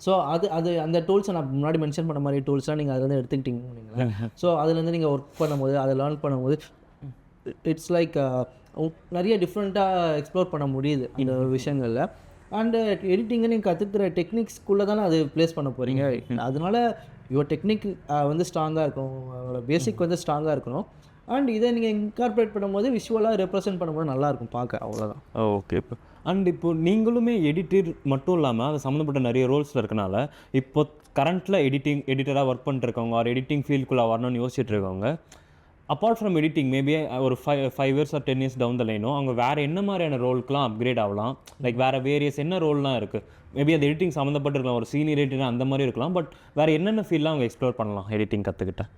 S2: ஸோ அது அந்த டூல்ஸை நான் முன்னாடி மென்ஷன் பண்ண மாதிரி டூல்ஸ்லாம் நீங்கள் அதுலேருந்து எடுத்துக்கிட்டீங்க. ஸோ அதுலேருந்து நீங்கள் ஒர்க் பண்ணும்போது அதை லேர்ன் பண்ணும்போது இட்ஸ் லைக் நிறைய டிஃப்ரெண்ட்டாக எக்ஸ்ப்ளோர் பண்ண முடியுது இந்த விஷயங்களில். அண்டு எடிட்டிங்கை நீங்கள் கற்றுக்கிற டெக்னிக்ஸ்குள்ளே தானே அது ப்ளேஸ் பண்ண போகிறீங்க. அதனால யுவர் டெக்னிக் வந்து ஸ்ட்ராங்காக இருக்கணும், அதோட பேசிக் வந்து ஸ்ட்ராங்காக இருக்கணும். அண்ட் இதை நீங்கள் இன்கார்பரேட் பண்ணும்போது விஷுவலாக ரெப்ரசென்ட் பண்ணும்போது நல்லாயிருக்கும் பார்க்க, அவ்வளோதான்.
S1: ஓகே. இப்போ அண்ட் இப்போது நீங்களுமே எடிட்டர் மட்டும் இல்லாமல் அது சம்மந்தப்பட்ட நிறைய ரோல்ஸில் இருக்கனால இப்போ கரண்ட்டில் எடிட்டராக ஒர்க் பண்ணிட்டுருக்கவங்க ஒரு எடிட்டிங் ஃபீல்டுக்குள்ளே வரணும்னு யோசிச்சுட்டு இருக்கவங்க, அப்பார்ட் ஃப்ரம் எடிட்டிங் மேபி ஒரு 5 years or 10 years down the லைனோ அவங்க வேறு என்ன மாதிரியான ரோலுக்குலாம் அப்கிரேட் ஆகலாம்? லைக் வேறு வேரியஸ் என்ன ரோல்லாம் இருக்குது? மேபி அது எடிட்டிங் சம்மந்தப்பட்டு இருக்கலாம், ஒரு சீனியர் எடிட்டர் அந்த மாதிரி இருக்கலாம். பட் வேறு என்னென்ன ஃபீல்டெலாம் அவங்க எக்ஸ்ப்ளோர் பண்ணலாம் எடிட்டிங் கற்றுக்கிட்டேன்?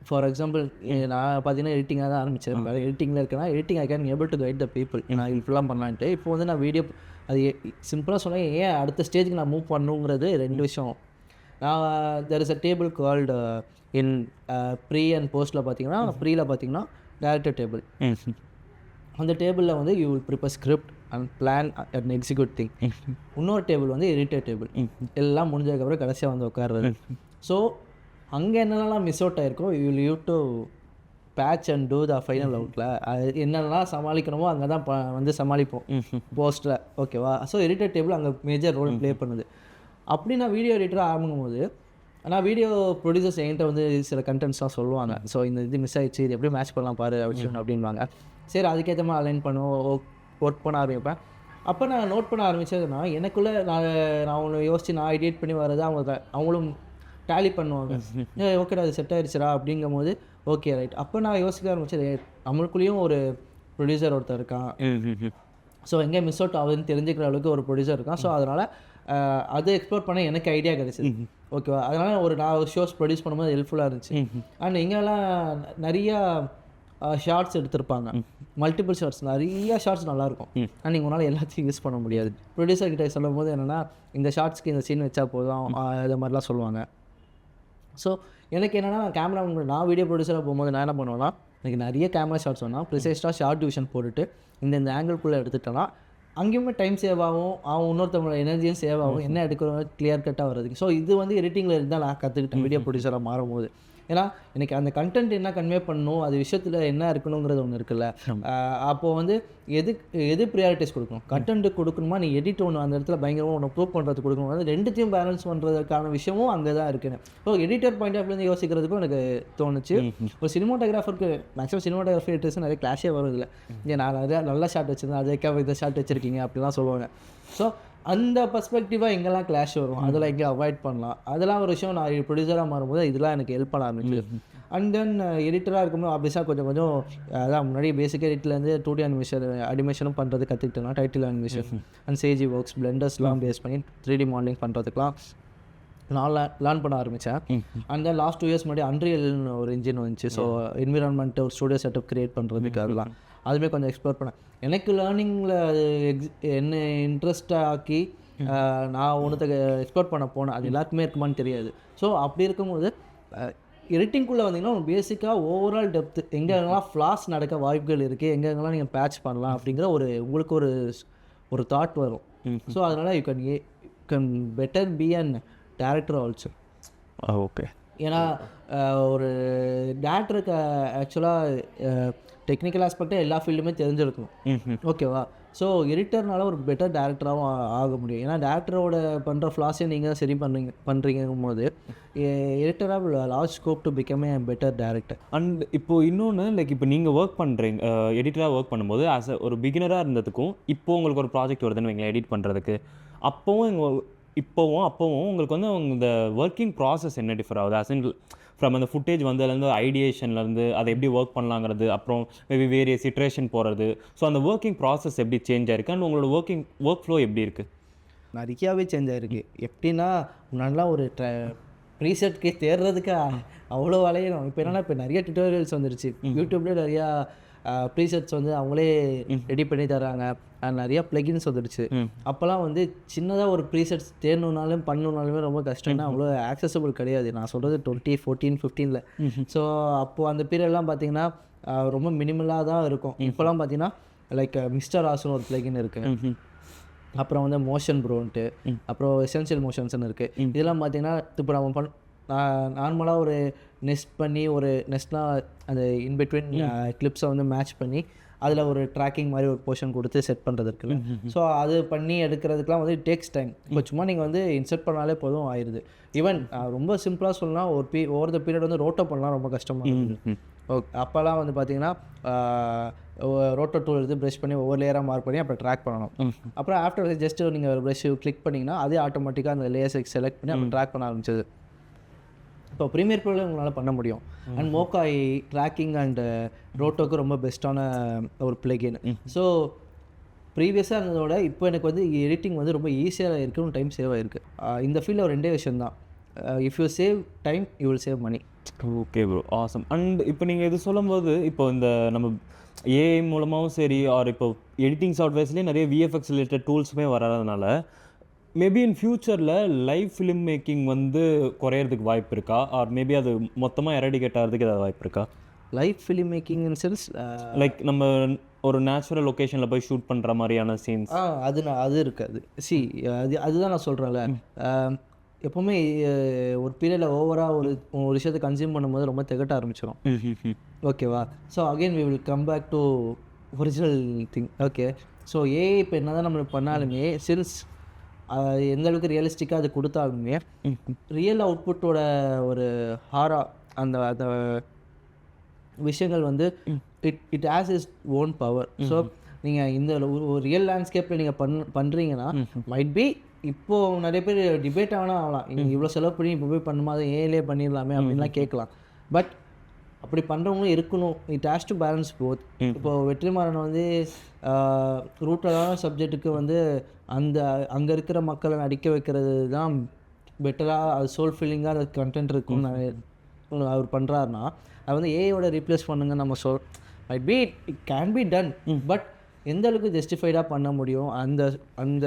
S2: ஃபார் எக்ஸாம்பிள் நான் பார்த்தீங்கன்னா எடிட்டிங்காக தான் ஆரம்பித்தேன். எடிட்டிங்கில் இருக்கேன்னா editing I can able to guide the people. நான் இப்படிலாம் பண்ணலான்ட்டு இப்போ வந்து நான் வீடியோ அது சிம்பிளாக சொன்னேன். ஏன் அடுத்த ஸ்டேஜுக்கு நான் மூவ் பண்ணுங்கிறது 2 விஷயம். நான் there is a table called in pre and போஸ்ட்டில் பார்த்தீங்கன்னா, ப்ரீயில் பார்த்தீங்கன்னா டேரக்டர் டேபிள். அந்த டேபிளில் வந்து you will prepare script and plan and execute thing. இன்னொரு டேபிள் வந்து எடிட்டர் டேபிள். எல்லாம் முடிஞ்சதுக்கப்புறம் கடைசியாக வந்து உட்காருறது. ஸோ அங்கே என்னென்னலாம் மிஸ் அவுட் ஆகிருக்கோ you will you to patch and do the final அவுட்டில். அது என்னென்னலாம் சமாளிக்கணுமோ அங்கே தான் வந்து சமாளிப்போம் போஸ்ட்டில், ஓகேவா? ஸோ எடிட்டர் டேபிள் அங்கே மேஜர் ரோல் ப்ளே பண்ணுது. அப்படி நான் வீடியோ எடிட்டராக ஆரம்பிக்கும் போது ஆனால் வீடியோ ப்ரொடியூசர்ஸ் என்கிட்ட வந்து சில கண்டென்ட்ஸ்லாம் சொல்லுவாங்க. ஸோ இந்த இது மிஸ் ஆகிடுச்சு, இது எப்படி மேட்ச் பண்ணலாம் பாரு அப்படின்வாங்க. சரி, அதுக்கேற்ற மாதிரி அலைன் பண்ணுவோம், ஒர்க் பண்ண ஆரம்பிப்பேன். அப்போ நான் நோட் பண்ண ஆரம்பித்ததுன்னா எனக்குள்ளே நான் ஒன்று யோசித்து நான் எடிட் பண்ணி வர்றது அவங்களும் டேலி பண்ணுவாங்க. ஓகேடா அது செட் ஆகிடுச்சுடா அப்படிங்கும் போது ஓகே ரைட். அப்போ நான் யோசிக்க ஆரம்பிச்சது நம்மளுக்குள்ளேயும் ஒரு ப்ரொடியூசர் ஒருத்தர் இருக்கான். ஸோ எங்கே மிஸ் அவுட் ஆகுதுன்னு தெரிஞ்சுக்கிற அளவுக்கு ஒரு ப்ரொடியூசர் இருக்கான். ஸோ அதனால் அதை எக்ஸ்ப்ளோர் பண்ண எனக்கு ஐடியா கிடச்சிது, ஓகேவா? அதனால் நான் ஷோஸ் ப்ரொடியூஸ் பண்ணும்போது ஹெல்ப்ஃபுல்லாக இருந்துச்சு. அண்ட் இங்கெல்லாம் நிறையா ஷார்ட்ஸ் எடுத்திருப்பாங்க, மல்டிபிள் ஷார்ட்ஸ், நிறையா ஷார்ட்ஸ் நல்லாயிருக்கும். ஆனால் நீங்கள் உங்களால் எல்லாத்தையும் யூஸ் பண்ண முடியாது. ப்ரொடியூசர் கிட்டே சொல்லும் போது என்னென்னா இந்த ஷார்ட்ஸ்க்கு இந்த சீன் வச்சா போதும், அது மாதிரிலாம் சொல்லுவாங்க. ஸோ எனக்கு என்னென்னா நான் வீடியோ ப்ரொடியூசராக போகும்போது நான் என்ன பண்ணுவேன்னா, எனக்கு நிறைய கேமரா ஷார்ட்ஸ் வேணால் ப்ரிசைஸ்டாக ஷார்ட் டிவிஷன் போட்டுட்டு இந்த ஆங்கிள்குள்ளே எடுத்துட்டேன்னா அங்கேயுமே டைம் சேவ் ஆகும், இன்னொருத்தவங்களோட எனர்ஜியும் சேவ் ஆகும், என்ன எடுக்கிறோம் கிளியர் கட்டாக வர்றதுக்கு. ஸோ இது வந்து எடிட்டிங்கில் இருந்தால் நான் கற்றுக்கிட்டேன் வீடியோ ப்ரொடியூசராக மாறும்போது. ஏன்னா எனக்கு அந்த கண்டென்ட் என்ன கன்வே பண்ணணும், அது விஷயத்தில் என்ன இருக்கணுங்கிறது ஒன்று இருக்குல்ல. அப்போது வந்து எது ப்ரியாரிட்டிஸ் கொடுக்கணும், கண்டென்ட்டு கொடுக்கணுமா, நீ எடிட் ஒன்று அந்த இடத்துல பயங்கரமாக ஒன்று ப்ரூவ் பண்ணுறதுக்கு கொடுக்கணும், அது ரெண்டுத்தையும் பேலன்ஸ் பண்ணுறதுக்கான விஷயமும் அங்கே தான் இருக்குன்னு. So editor point of view யோசிக்கிறதுக்கும் எனக்கு தோணுச்சு. ஒரு சினிமாட்டோகிராஃபருக்கு மேக்ஸிமம் சினிமாட்டோகிராஃபி எடிட்டர்ஸ் நிறைய கிளாஷே வரும் இல்லை. நான் நிறையா நல்ல ஷாட் வச்சுருந்தேன், அதுக்காக இதை ஷாட் வச்சுருக்கீங்க அப்படிலாம் சொல்லுவாங்க. ஸோ அந்த பர்ஸ்பெக்டிவாக எங்கெல்லாம் கிளாஷ் வரும் அதெல்லாம் எங்கே அவாய்ட் பண்ணலாம், அதெல்லாம் ஒரு விஷயம் நான் ப்ரொடியூசராக மாறும்போது இதெல்லாம் எனக்கு ஹெல்ப் பண்ண ஆரம்பிச்சு. அண்ட் தென் எடிட்டராக இருக்கும்போது ஆப்வியஸாக கொஞ்சம் அதான் முன்னாடி பேசிக்காக எடிட்லேருந்து 2D அனிமேஷனும் பண்ணுறது கற்றுக்கிட்டேன்னா title animation and CG works பிளெண்டர்ஸ்லாம் பேஸ் பண்ணி 3D மாடலிங் பண்ணுறதுக்குலாம் நான் லேர்ன் பண்ண ஆரம்பித்தேன். அண்ட் தென் லாஸ்ட் 2 years முன்னாடி அன்ரியல்னு ஒரு இன்ஜின் வந்துச்சு. ஸோ என்விரான்மெண்ட்டு ஒரு ஸ்டூடியோ செட்டப் க்ரியேட் பண்ணுறதுக்கு அதெல்லாம் அதுவுமே கொஞ்சம் எக்ஸ்ப்ளோர் பண்ணேன். எனக்கு லேர்னிங்கில் அது என்ன இன்ட்ரெஸ்டாக ஆக்கி நான் ஒன்றுத்தை எக்ஸ்ப்ளோர் பண்ண போனேன். அது எல்லாருக்குமே இருக்குமான்னு தெரியாது. ஸோ அப்படி இருக்கும்போது எடிட்டிங்குள்ளே வந்தீங்கன்னா பேசிக்காக ஓவரால் டெப்த்து எங்கெங்கெல்லாம் ஃப்ளாஸ் நடக்க வாய்ப்புகள் இருக்குது, எங்கெங்கெல்லாம் நீங்கள் பேட்ச் பண்ணலாம் அப்படிங்கிற உங்களுக்கு ஒரு தாட் வரும். ஸோ அதனால் you can better be an director also.
S1: Okay.
S2: ஏன்னா ஒரு டேரக்டருக்கு ஆக்சுவலாக டெக்னிக்கல் ஆஸ்பெக்டாக எல்லா ஃபீல்டுமே தெரிஞ்சிருக்கணும், ஓகேவா? ஸோ எடிட்டர்னால ஒரு பெட்டர் டேரக்டராகவும் ஆக முடியும். ஏன்னா டேரக்டரோட பண்ணுற ஃப்ளாஸையும் நீங்கள் தான் சரி பண்ணுறீங்கும் போது எடிட்டராக large scope to become a better director.
S1: And இப்போது இன்னொன்று லைக் இப்போ நீங்கள் ஒர்க் பண்ணுறீங்க எடிட்டராக ஒர்க் பண்ணும்போது ஒரு பிகினராக இருந்ததுக்கும் இப்போது உங்களுக்கு ஒரு ப்ராஜெக்ட் வருதுன்னு வைங்களேன் எடிட் பண்ணுறதுக்கு, அப்போவும் உங்களுக்கு வந்து இந்த ஒர்க்கிங் ப்ராசஸ் என்ன டிஃபர் ஆகுது? அஸ் இன் ஃப்ரம் அந்த ஃபுட்டேஜ் வந்ததுலேருந்து ஐடியேஷன்லேருந்து அதை எப்படி ஒர்க் பண்ணலாங்கிறது, அப்புறம் மேபி வேரியஸ் இட்ரேஷன் போகிறது. ஸோ அந்த ஒர்க்கிங் ப்ராசஸ் எப்படி சேஞ்ச் ஆயிருக்கு அண்ட் உங்களோட ஒர்க் ஃப்ளோ எப்படி இருக்குது?
S2: நிறையாவே சேஞ்ச் ஆகிருக்கு. எப்படின்னா முன்னாடிலாம் ஒரு ப்ரீசெட்கே தேடுறதுக்கு அவ்வளோ வளையணும். இப்போ என்னன்னா இப்போ நிறைய டுட்டோரியல்ஸ் வந்துருச்சு. யூடியூப்லேயே நிறையா ப்ரீசெட்ஸ் வந்து அவங்களே ரெடி பண்ணி தராங்க. நிறையா ப்ளகின்ஸ் வந்துடுச்சு. அப்போல்லாம் வந்து சின்னதாக ஒரு ப்ரீசெட்ஸ் பண்ணணுன்னாலுமே ரொம்ப கஷ்டம்னா அவ்வளோ ஆக்சசபிள் கிடையாது. நான் சொல்கிறது 2014, 15ல். ஸோ அப்போது அந்த பீரியட்லாம் பார்த்தீங்கன்னா ரொம்ப மினிமலாக தான் இருக்கும். இப்போலாம் பார்த்தீங்கன்னா லைக் மிஸ்டர் ஆஸ்னு ஒரு ப்ளகின் இருக்குது. அப்புறம் வந்து மோஷன் ப்ரோன்ட்டு, அப்புறம் எசென்ஷியல் மோஷன்ஸ்னு இருக்குது. இதெல்லாம் பார்த்தீங்கன்னா இப்போ நம்ம நார்மலாக ஒரு நெஸ்ட் பண்ணி ஒரு நெஸ்ட்னால் அந்த இன்பிட்வீன் கிளிப்ஸை வந்து மேட்ச் பண்ணி அதில் ஒரு ட்ராக்கிங் மாதிரி ஒரு போர்ஷன் கொடுத்து செட் பண்ணுறது இருக்குல்ல. ஸோ அது பண்ணி எடுக்கிறதுக்குலாம் வந்து டேக்ஸ் டைம். இப்போ சும்மா நீங்கள் வந்து இன்செர்ட் பண்ணாலே போதும் ஆயிடுது. ஈவன் ரொம்ப சிம்பிளாக சொல்லலாம், ஓவர் த பீரியட் வந்து ரோட்டோ பண்ணலாம் ரொம்ப கஷ்டமாக இருக்குது. ஓகே, அப்போல்லாம் வந்து பார்த்தீங்கன்னா ரோட்டோ டூல் எடுத்து ப்ரஷ் பண்ணி ஒவ்வொரு லேயராக மார்க் பண்ணி அப்புறம் ட்ராக் பண்ணணும். அப்புறம் ஆஃப்டர் ஜஸ்ட்டு நீங்கள் ஒரு ப்ரஷ் கிளிக் பண்ணிங்கன்னா அதே ஆட்டோமேட்டிக்காக அந்த லேயர்ஸை செலக்ட் பண்ணி அப்புறம் ட்ராக் பண்ண ஆரம்பிச்சது. இப்போ ப்ரீமியர் ப்ரோவில் உங்களால் பண்ண முடியும். அண்ட் மோக்காய் ட்ராக்கிங் அண்ட் ரோட்டோக்கு ரொம்ப பெஸ்ட்டான ஒரு ப்ளகின். ஸோ ப்ரீவியஸாக இருந்ததோட இப்போ எனக்கு வந்து எடிட்டிங் வந்து ரொம்ப ஈஸியாக இருக்குது, டைம் சேவ் ஆகிருக்கு. இந்த ஃபீல்டில் ஒரு 2 விஷயம் தான். If you save time you will save money.
S1: Okay bro, awesome. And இப்போ நீங்கள் இது சொல்லும்போது இப்போ இந்த நம்ம ஏஐ மூலமாகவும் சரி ஆர் இப்போ எடிட்டிங் சாஃப்ட்வேர்ஸ்லேயே நிறைய விஎஃப்எக்ஸ் ரிலேட்டட் டூல்ஸுமே வராதனால மேபி இன் ஃப்யூச்சரில் லைவ் ஃபிலிம் மேக்கிங் வந்து குறையிறதுக்கு வாய்ப்பு இருக்கா? ஆர் மேபி அது மொத்தமாக எரடிகேட் ஆகிறதுக்கு ஏதாவது வாய்ப்பு இருக்கா?
S2: Live film making in sense
S1: like நம்ம ஒரு நேச்சுரல் லொக்கேஷனில் போய் ஷூட் பண்ணுற மாதிரியான சீன்ஸ்.
S2: அது இருக்காது. அதுதான் நான் சொல்கிறேன்ல, எப்போவுமே ஒரு பீரியடில் ஓவராக ஒரு விஷயத்தை கன்சியூம் பண்ணும்போது ரொம்ப திகட்ட ஆரம்பிச்சிடும். ஓகேவா? So again we will come back to original thing. Okay, so AI இப்போ என்ன தான் நம்ம பண்ணாலுமே சின்ஸ் எந்த அளவுக்கு ரியலிஸ்டிக்காக அது கொடுத்தாலுமே ரியல் அவுட்புட்டோட ஒரு ஹாரா அந்த அந்த விஷயங்கள் வந்து it has is own power. So நீங்கள் இந்த ஒரு ரியல் லேண்ட்ஸ்கேப்பில் நீங்கள் பண்ணுறீங்கன்னா மைட் பி இப்போது நிறைய பேர் டிபேட் ஆகலாம், இவ்வளோ செலவு பண்ணி இப்போ போய் பண்ணுமா அதை ஏஐலே பண்ணிடலாமே அப்படின்லாம் கேட்கலாம். பட் அப்படி பண்ணுறவங்களும் இருக்கணும். It has to balance both. இப்போது வெற்றிமாறன் வந்து ரூட்டடான சப்ஜெக்ட்டுக்கு வந்து அங்கே இருக்கிற மக்களை நடிக்க வைக்கிறது தான் பெட்டராக, அது சோல் ஃபீலிங்காக அது கண்டென்ட் இருக்குன்னு அவர் பண்ணுறாருனா அது வந்து ஏஐயோட ரீப்ளேஸ் பண்ணுங்க நம்ம might be it can be done. But எந்த அளவுக்கு ஜஸ்டிஃபைடாக பண்ண முடியும், அந்த அந்த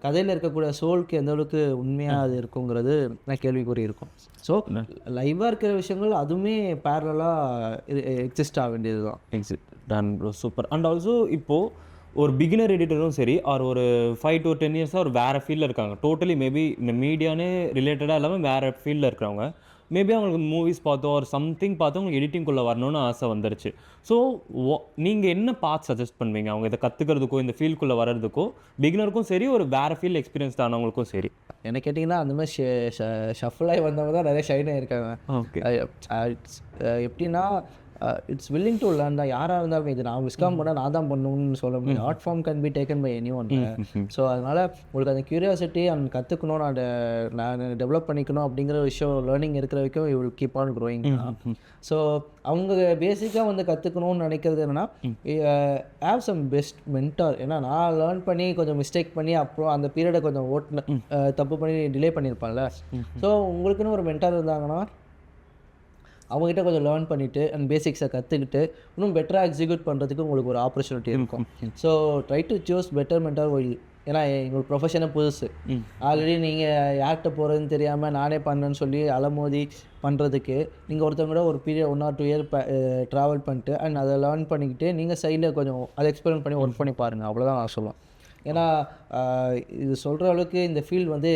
S2: கதையில் இருக்கக்கூடிய சோலுக்கு எந்த அளவுக்கு உண்மையாக அது இருக்குங்கிறது நான் கேள்விக்குறி இருக்கும். ஸோ லைவாக இருக்கிற விஷயங்கள் அதுவுமே பேரலாக எக்ஸிஸ்ட் ஆக வேண்டியது தான்.
S1: சூப்பர். அண்ட் ஆல்சோ இப்போது ஒரு பிகினர் எடிட்டரும் சரி ஆர் ஒரு 5 to 10 இயர்ஸாக ஒரு வேறு ஃபீல்டில் இருக்காங்க, டோட்டலி மேபி இந்த மீடியானே ரிலேட்டடாக இல்லாமல் வேறு ஃபீல்டில் இருக்கிறவங்க, மேபி அவங்களுக்கு மூவிஸ் பார்த்தோ ஒரு சம்திங் பார்த்து அவங்களுக்கு எடிட்டிங்குள்ளே வரணும்னு ஆசை வந்துருச்சு. ஸோ நீங்கள் என்ன பார்த்து சஜஸ்ட் பண்ணுவீங்க அவங்க இதை கற்றுக்கிறதுக்கோ இந்த ஃபீல்டுக்குள்ளே வர்றதுக்கோ, பிகினருக்கும் சரி ஒரு வேறு ஃபீல்டு எக்ஸ்பீரியன்ஸ் ஆனவங்களுக்கும் சரி?
S2: என்ன கேட்டிங்கன்னா அந்த மாதிரி ஷஃபிளாகி வந்தவங்க தான் நிறைய ஷைனாக இருக்காங்க.
S1: ஓகே,
S2: எப்படின்னா இட்ஸ் வில்லிங் டு லேர்ன் தான். யாராக இருந்தாலும் இது நான் விஸ்காம் பண்ணால் நான் தான் பண்ணணும்னு சொல்ல முடியும். Art form can be taken by anyone. So அதனால் உங்களுக்கு அந்த க்யூரியாசிட்டி அண்ட் கற்றுக்கணும், நான் டெவலப் பண்ணிக்கணும் அப்படிங்கிற விஷயம் லேர்னிங் இருக்கிற வரைக்கும் you will keep on growing. So அவங்க பேசிக்காக வந்து கற்றுக்கணும்னு நினைக்கிறது என்னென்னா ஹேவ் சம் பெஸ்ட் மென்டார். ஏன்னா நான் லேர்ன் பண்ணி கொஞ்சம் மிஸ்டேக் பண்ணி அப்புறம் அந்த பீரியடை கொஞ்சம் தப்பு பண்ணி டிலே பண்ணியிருப்பான்ல. ஸோ உங்களுக்குன்னு ஒரு மென்டார் இருந்தாங்கன்னா அவங்ககிட்ட கொஞ்சம் லேர்ன் பண்ணிவிட்டு அண்ட் பேசிக்ஸை கற்றுக்கிட்டு இன்னும் பெட்டராக எக்ஸிக்யூட் பண்ணுறதுக்கு உங்களுக்கு ஒரு ஆப்பர்ச்சுனிட்டி இருக்கும். So try to choose better mentor. ஏன்னா எங்களுக்கு ப்ரொஃபஷனே புதுசு. ஆல்ரெடி நீங்கள் யார்கிட்ட போகிறதுன்னு தெரியாமல் நானே பண்ணேன்னு சொல்லி அலமோதி பண்ணுறதுக்கு நீங்கள் ஒருத்தவங்க கூட ஒரு பீரியட் 1 or 2 year ட்ராவல் பண்ணிட்டு அண்ட் அதை லேர்ன் பண்ணிக்கிட்டு நீங்கள் சைடில் கொஞ்சம் அதை எக்ஸ்பெரிமெண்ட் பண்ணி ஒர்க் பண்ணி பாருங்கள். அவ்வளோதான் நான் சொல்லுவேன். ஏன்னா இது சொல்கிற அளவுக்கு இந்த ஃபீல்டு வந்து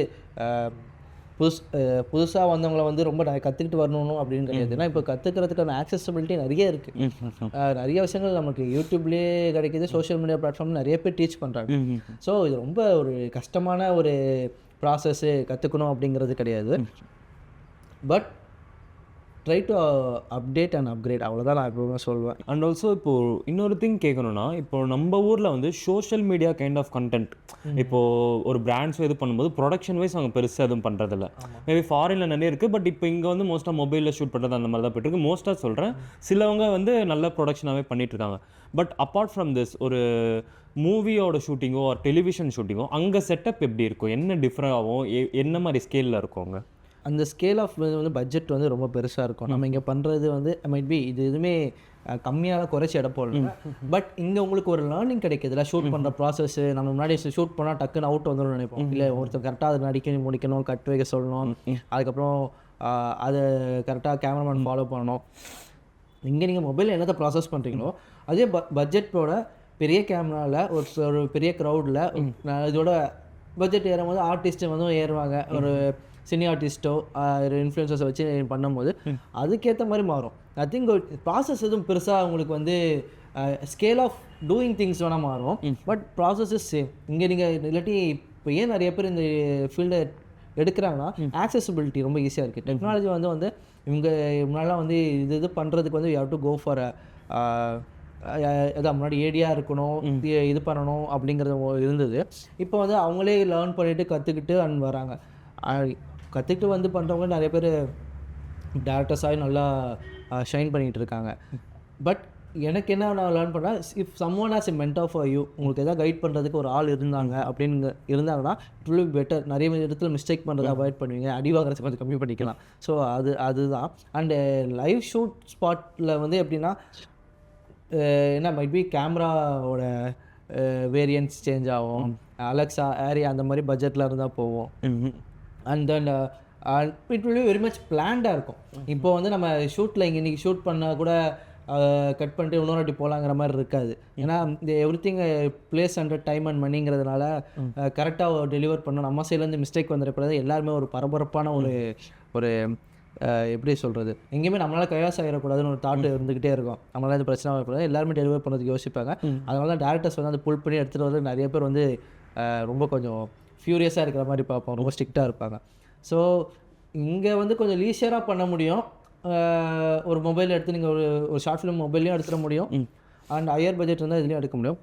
S2: புதுசாக வந்தவங்கள வந்து ரொம்ப கற்றுக்கிட்டு வரணும் அப்படின்னு கிடையாது. ஏன்னா இப்போ கற்றுக்கிறதுக்கான ஆக்சசபிலிட்டி நிறைய இருக்குது. நிறைய விஷயங்கள் நமக்கு யூடியூப்லேயே கிடைக்கிது, சோஷியல் மீடியா பிளாட்ஃபார்ம் நிறைய பேர் டீச் பண்ணுறாங்க. ஸோ இது ரொம்ப ஒரு கஷ்டமான ஒரு ப்ராசஸ்ஸு, கற்றுக்கணும் அப்படிங்கிறது கிடையாது. But try to update and upgrade, அவ்வளோதான் நான் எப்பவுமே சொல்வேன்.
S1: அண்ட் ஆல்சோ இப்போது இன்னொரு திங் கேட்கணும்னா, இப்போ நம்ம ஊரில் வந்து social media kind of content இப்போது ஒரு பிராண்ட்ஸ் இது பண்ணும்போது ப்ரொடக்ஷன் வைஸ் அவங்க பெருசாக எதுவும் பண்ணுறதில்ல. மேபி ஃபாரினில் நிறைய இருக்குது, பட் இப்போ இங்கே வந்து மோஸ்ட்டாக மொபைலில் ஷூட் பண்ணுறது அந்த மாதிரி தான் போயிட்டுருக்கு. மோஸ்ட்டாக சொல்கிறேன், சிலவங்க வந்து நல்ல ப்ரொடக்ஷனாகவே பண்ணிகிட்ருக்காங்க. பட் அப்பார்ட் ஃப்ரம் திஸ், ஒரு மூவியோட ஷூட்டிங்கோ ஒரு டெலிவிஷன் ஷூட்டிங்கோ அங்கே செட்டப் எப்படி இருக்கும், என்ன டிஃப்ரெண்ட் ஆகும், என்ன மாதிரி ஸ்கேலில் இருக்கும் அங்கே?
S2: அந்த ஸ்கேல் ஆஃப் வந்து பட்ஜெட் வந்து ரொம்ப பெருசாக இருக்கும். நம்ம இங்கே பண்ணுறது வந்து மைட் பி இது எதுவுமே கம்மியாக குறைச்சி இடம் போடல. பட் இங்கே உங்களுக்கு ஒரு லேர்னிங் கிடைக்குதுல, ஷூட் பண்ணுற ப்ராசஸ்ஸு. நம்ம முன்னாடி ஷூட் பண்ணால் டக்குன்னு அவுட் வந்துடும் நினைப்போம். இல்லை ஒருத்தர் கரெக்டாக அதை நடிக்க முடிக்கணும், கட் வைக்க சொல்லணும், அதுக்கப்புறம் அதை கரெக்டாக கேமராமேன் ஃபாலோ பண்ணணும். இங்கே நீங்கள் மொபைலில் என்னத்தை ப்ராசஸ் பண்ணுறீங்களோ அதே பட்ஜெட்டோட பெரிய கேமராவில் ஒரு பெரிய க்ரௌடில் இதோட பட்ஜெட் ஏறும்போது ஆர்டிஸ்ட்டு வந்து ஏறுவாங்க. ஒரு சினி ஆர்டிஸ்ட்டோ இன்ஃப்ளூயன்சர்ஸை வச்சு பண்ணும்போது அதுக்கேற்ற மாதிரி மாறும். ஐ திங்க் ப்ராசஸ் எதுவும் பெருசாக உங்களுக்கு வந்து ஸ்கேல் ஆஃப் டூயிங் திங்ஸ் வேணால் மாறும், பட் ப்ராசஸ் இஸ் சேம். இங்கே நீங்கள் இல்லாட்டி இப்போ ஏன் நிறைய பேர் இந்த ஃபீல்டை எடுக்கிறாங்கன்னா ஆக்சசிபிலிட்டி ரொம்ப ஈஸியாக இருக்குது. டெக்னாலஜி வந்து இவங்க முன்னாடிலாம் வந்து இது பண்ணுறதுக்கு வந்து you have to go for அதான் முன்னாடி ஏடியாக இருக்கணும், இது பண்ணணும் அப்படிங்கிறது இருந்தது. இப்போ வந்து அவங்களே லேர்ன் பண்ணிவிட்டு கற்றுக்கிட்டு வராங்க. கற்றுக்கிட்டு வந்து பண்ணுறவங்க நிறைய பேர் டேரக்டர்ஸாகி நல்லா ஷைன் பண்ணிகிட்டு இருக்காங்க. பட் எனக்கு என்ன நான் லேர்ன் பண்ணேன், if someone has a mentor for you, உங்களுக்கு எதாவது கைட் பண்ணுறதுக்கு ஒரு ஆள் இருந்தாங்கன்னா இட் வில் பி பெட்டர். நிறைய இடத்துல மிஸ்டேக் பண்ணுறதை அவாய்ட் பண்ணுவீங்க, அடி வாங்குறதுக்கு கொஞ்சம் கம்மி பண்ணிக்கலாம். ஸோ அதுதான். அண்டு லைவ் ஷூட் ஸ்பாட்டில் வந்து எப்படின்னா என்ன மைட் பி கேமராவோட வேரியன்ஸ் சேஞ்ச் ஆகும், அலெக்ஸா ஏரியா அந்த மாதிரி பட்ஜெட்டில் இருந்தால் போவோம். And then it will be very much பிளான்டாக இருக்கும். இப்போ வந்து நம்ம ஷூட்டில் இன்றைக்கி ஷூட் பண்ணால் கூட கட் பண்ணிட்டு இன்னொரு வாட்டி போகலாங்கிற மாதிரி இருக்காது. ஏன்னா இந்த everything place under time and மணிங்கிறதுனால கரெக்டாக டெலிவர் பண்ணணும். நம்ம சைட்லேருந்து மிஸ்டேக் வந்துடக்கூடாது. எல்லாருமே ஒரு பரபரப்பான ஒரு எப்படி சொல்கிறது, எங்கேயுமே நம்மளால் கையாசம் ஆகிடக்கூடாதுன்னு ஒரு தாட்டு இருந்துக்கிட்டே இருக்கும். நம்மளால் இந்த பிரச்சனை வரக்கூடாது, எல்லாருமே டெலிவர் பண்ணுறதுக்கு யோசிப்பாங்க. அதனால தான் டேரக்டர்ஸ் வந்து அந்த புல் பண்ணி எடுத்துகிட்டு வந்து நிறைய பேர் வந்து ரொம்ப கொஞ்சம் ஃபியூரியஸாக இருக்கிற மாதிரி பார்ப்போம், ரொம்ப ஸ்ட்ரிக்டாக இருப்பாங்க. ஸோ இங்கே வந்து கொஞ்சம் லீஷராக பண்ண முடியும். ஒரு மொபைல் எடுத்து நீங்கள் ஒரு ஷார்ட் ஃபிலிம் மொபைல்லையும் எடுத்துட முடியும். அண்ட் ஹையர் பட்ஜெட் இருந்தால் இதுலேயும் எடுக்க முடியும்.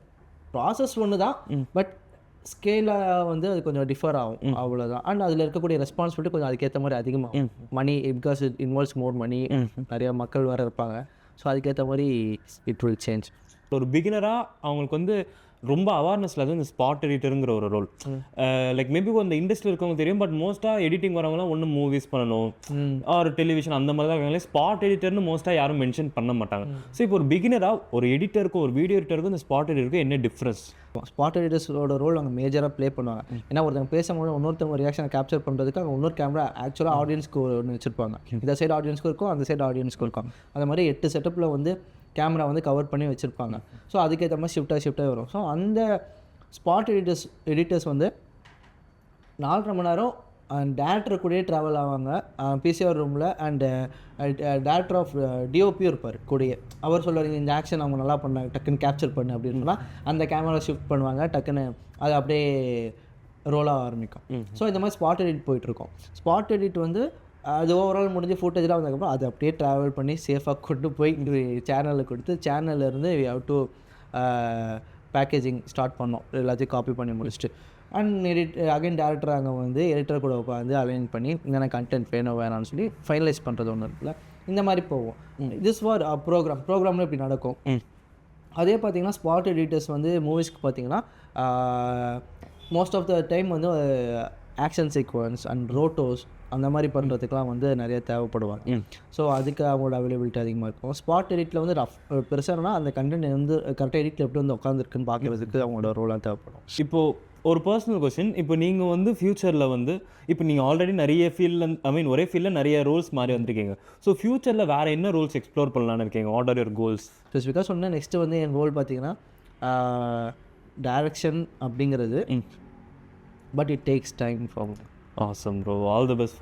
S2: ப்ராசஸ் ஒன்று தான், பட் ஸ்கேலாக வந்து அது கொஞ்சம் டிஃபர் ஆகும், அவ்வளோதான். அண்ட் அதில் இருக்கக்கூடிய ரெஸ்பான்சிபிலிட்டி கொஞ்சம் அதுக்கேற்ற மாதிரி அதிகமாகும். மணி, பிகாஸ் இட் இன்வால்வ்ஸ் மோர் மணி, நிறையா மக்கள் வேறு இருப்பாங்க. ஸோ அதுக்கேற்ற மாதிரி இட் வில் சேஞ்ச்.
S1: ஒரு பிகினராக அவங்களுக்கு வந்து ரொம்ப அவேர்னஸில் வந்து இந்த ஸ்பாட் எடிட்டருங்கிற ஒரு ரோல், லைக் மேபி அந்த இண்டஸ்ட்ரியில் இருக்கவங்க தெரியும், பட் மோஸ்ட்டாக எடிட்டிங் வரவங்களாம் ஒன்று மூவிஸ் பண்ணணும் ஒரு டெலிவிஷன் அந்த மாதிரி தான் இருக்காங்களே. ஸ்பாட் எடிட்டர்னு மோஸ்ட்டாக யாரும் மென்ஷன் பண்ண மாட்டாங்க. ஸோ இப்போ ஒரு பிகினராக ஒரு எடிட்டருக்கும் ஒரு வீடியோ எடிட்டருக்கும் இந்த ஸ்பாட் எடிட்டருக்கும் என்ன டிஃப்ரென்ஸ்?
S2: ஸ்பாட் எடிட்டர்ஸோட ரோல் அவங்க மேஜராக ப்ளே பண்ணுவாங்க. ஏன்னா ஒருத்தவங்க பேசும்போது இன்னொருத்தவங்க ரியாக்ஷனை கேப்சர் பண்ணுறதுக்கு அவங்க இன்னொரு கேமரா ஆக்சுவலாக ஆடியன்ஸ்க்கு ஒன்று வச்சுருப்பாங்க. இந்த சைடு ஆடியன்ஸ்க்கு இருக்கும், அந்த சைடு ஆடியன்ஸ்க்கு இருக்கும். அந்த மாதிரி 8 செட்டப்பில் வந்து கேமரா வந்து கவர் பண்ணி வச்சுருப்பாங்க. ஸோ அதுக்கேற்ற மாதிரி ஷிஃப்டாக வரும். ஸோ அந்த ஸ்பாட் எடிட்டர்ஸ் வந்து 4.5 மணி நேரம் டேரக்டர் கூடயே ட்ராவல் ஆவாங்க பிசிஆர் ரூமில். அண்டு டேரக்டர் ஆஃப் டிஓபியும் இருப்பார் கூடயே. அவர் சொல்லுவார், இந்த ஆக்ஷன் அவங்க நல்லா பண்ணாங்க, டக்குன்னு கேப்சர் பண்ணு அப்படின்னா அந்த கேமரா ஷிஃப்ட் பண்ணுவாங்க, டக்குன்னு அது அப்படியே ரோலாக ஆரம்பிக்கும். ஸோ இந்த மாதிரி ஸ்பாட் எடிட் போயிட்டுருக்கோம். ஸ்பாட் எடிட் வந்து அது ஓவரால் முடிஞ்சு ஃபுட்டேஜ்லாம் வந்ததுக்கப்புறம் அது அப்படியே ட்ராவல் பண்ணி சேஃபாக கொண்டு போய் சேனலில் கொடுத்து சேனல்லேருந்து we have to packaging start பண்ணோம், எல்லாத்தையும் காப்பி பண்ணி முடிச்சுட்டு. அண்ட் அகைன் டேரக்டர் அங்கே வந்து எடிட்டர் கூட உட்காந்து அலைன் பண்ணி என்னென்ன கண்டென்ட் வேணாம்னு சொல்லி ஃபைனலைஸ் பண்ணுறது ஒன்று இருக்குல்ல, இந்த மாதிரி போவோம். திஸ் ஃபார் ப்ரோக்ராமில் இப்படி நடக்கும். அதே பார்த்திங்கன்னா ஸ்பாட் எடிட்டர்ஸ் வந்து மூவிஸ்க்கு பார்த்திங்கன்னா மோஸ்ட் ஆஃப் த டைம் வந்து ஆக்ஷன் சீக்வன்ஸ் அண்ட் ரோட்டோஸ் அந்த மாதிரி பண்ணுறதுக்கெலாம் வந்து நிறைய தேவைப்படுவாங்க. ஸோ அதுக்கு அவங்களோட அவைலபிலிட்டி அதிகமாக இருக்கும். ஸ்பாட் எடிட்டில் வந்து பெருசானா அந்த கண்டென்ட் வந்து கரெக்டாக எடிட்டில் எப்படி வந்து உட்காந்துருக்குன்னு பார்க்குறதுக்கு அவங்களோட ரோலாக தேவைப்படும்.
S1: இப்போது ஒரு பர்சனல் கொஸ்டின், இப்போ நீங்கள் வந்து ஃப்யூச்சரில் வந்து இப்போ நீங்கள் ஆல்ரெடி நிறைய ஃபீல்டில் ஒரே ஃபீல்டில் நிறைய ரோல்ஸ் மாதிரி வந்திருக்கீங்க. ஸோ ஃப்யூச்சரில் வேறு என்ன ரோல்ஸ் எக்ஸ்ப்ளோர் பண்ணலான்னு இருக்கீங்க? What are your goals?
S2: ஸ்பெசிஃபிக்காக சொன்னால் நெக்ஸ்ட்டு வந்து என் கோல் பார்த்தீங்கன்னா டைரக்ஷன் அப்படிங்கிறது. But it takes time for.
S1: Awesome bro, all the best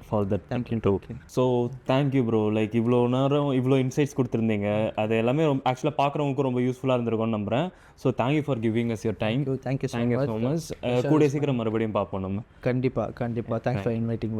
S1: for that. Thank you too. So thank you bro, like இவ்வளோ நேரம் இவ்வளோ இன்சைட்ஸ் கொடுத்துருந்தீங்க, அது எல்லாமே ஆக்சுவலாக பார்க்குறவங்களுக்கு ரொம்ப யூஸ்ஃபுல்லாக இருந்திருக்கும்னு நம்புகிறேன். So thank you for giving us your time.
S2: Thank you
S1: so much. கூடிய சீக்கிரம் மறுபடியும் பார்ப்போம் நம்ம.
S2: கண்டிப்பாக தேங்க்ஸ் ஃபார் இன்வைட்டிங்.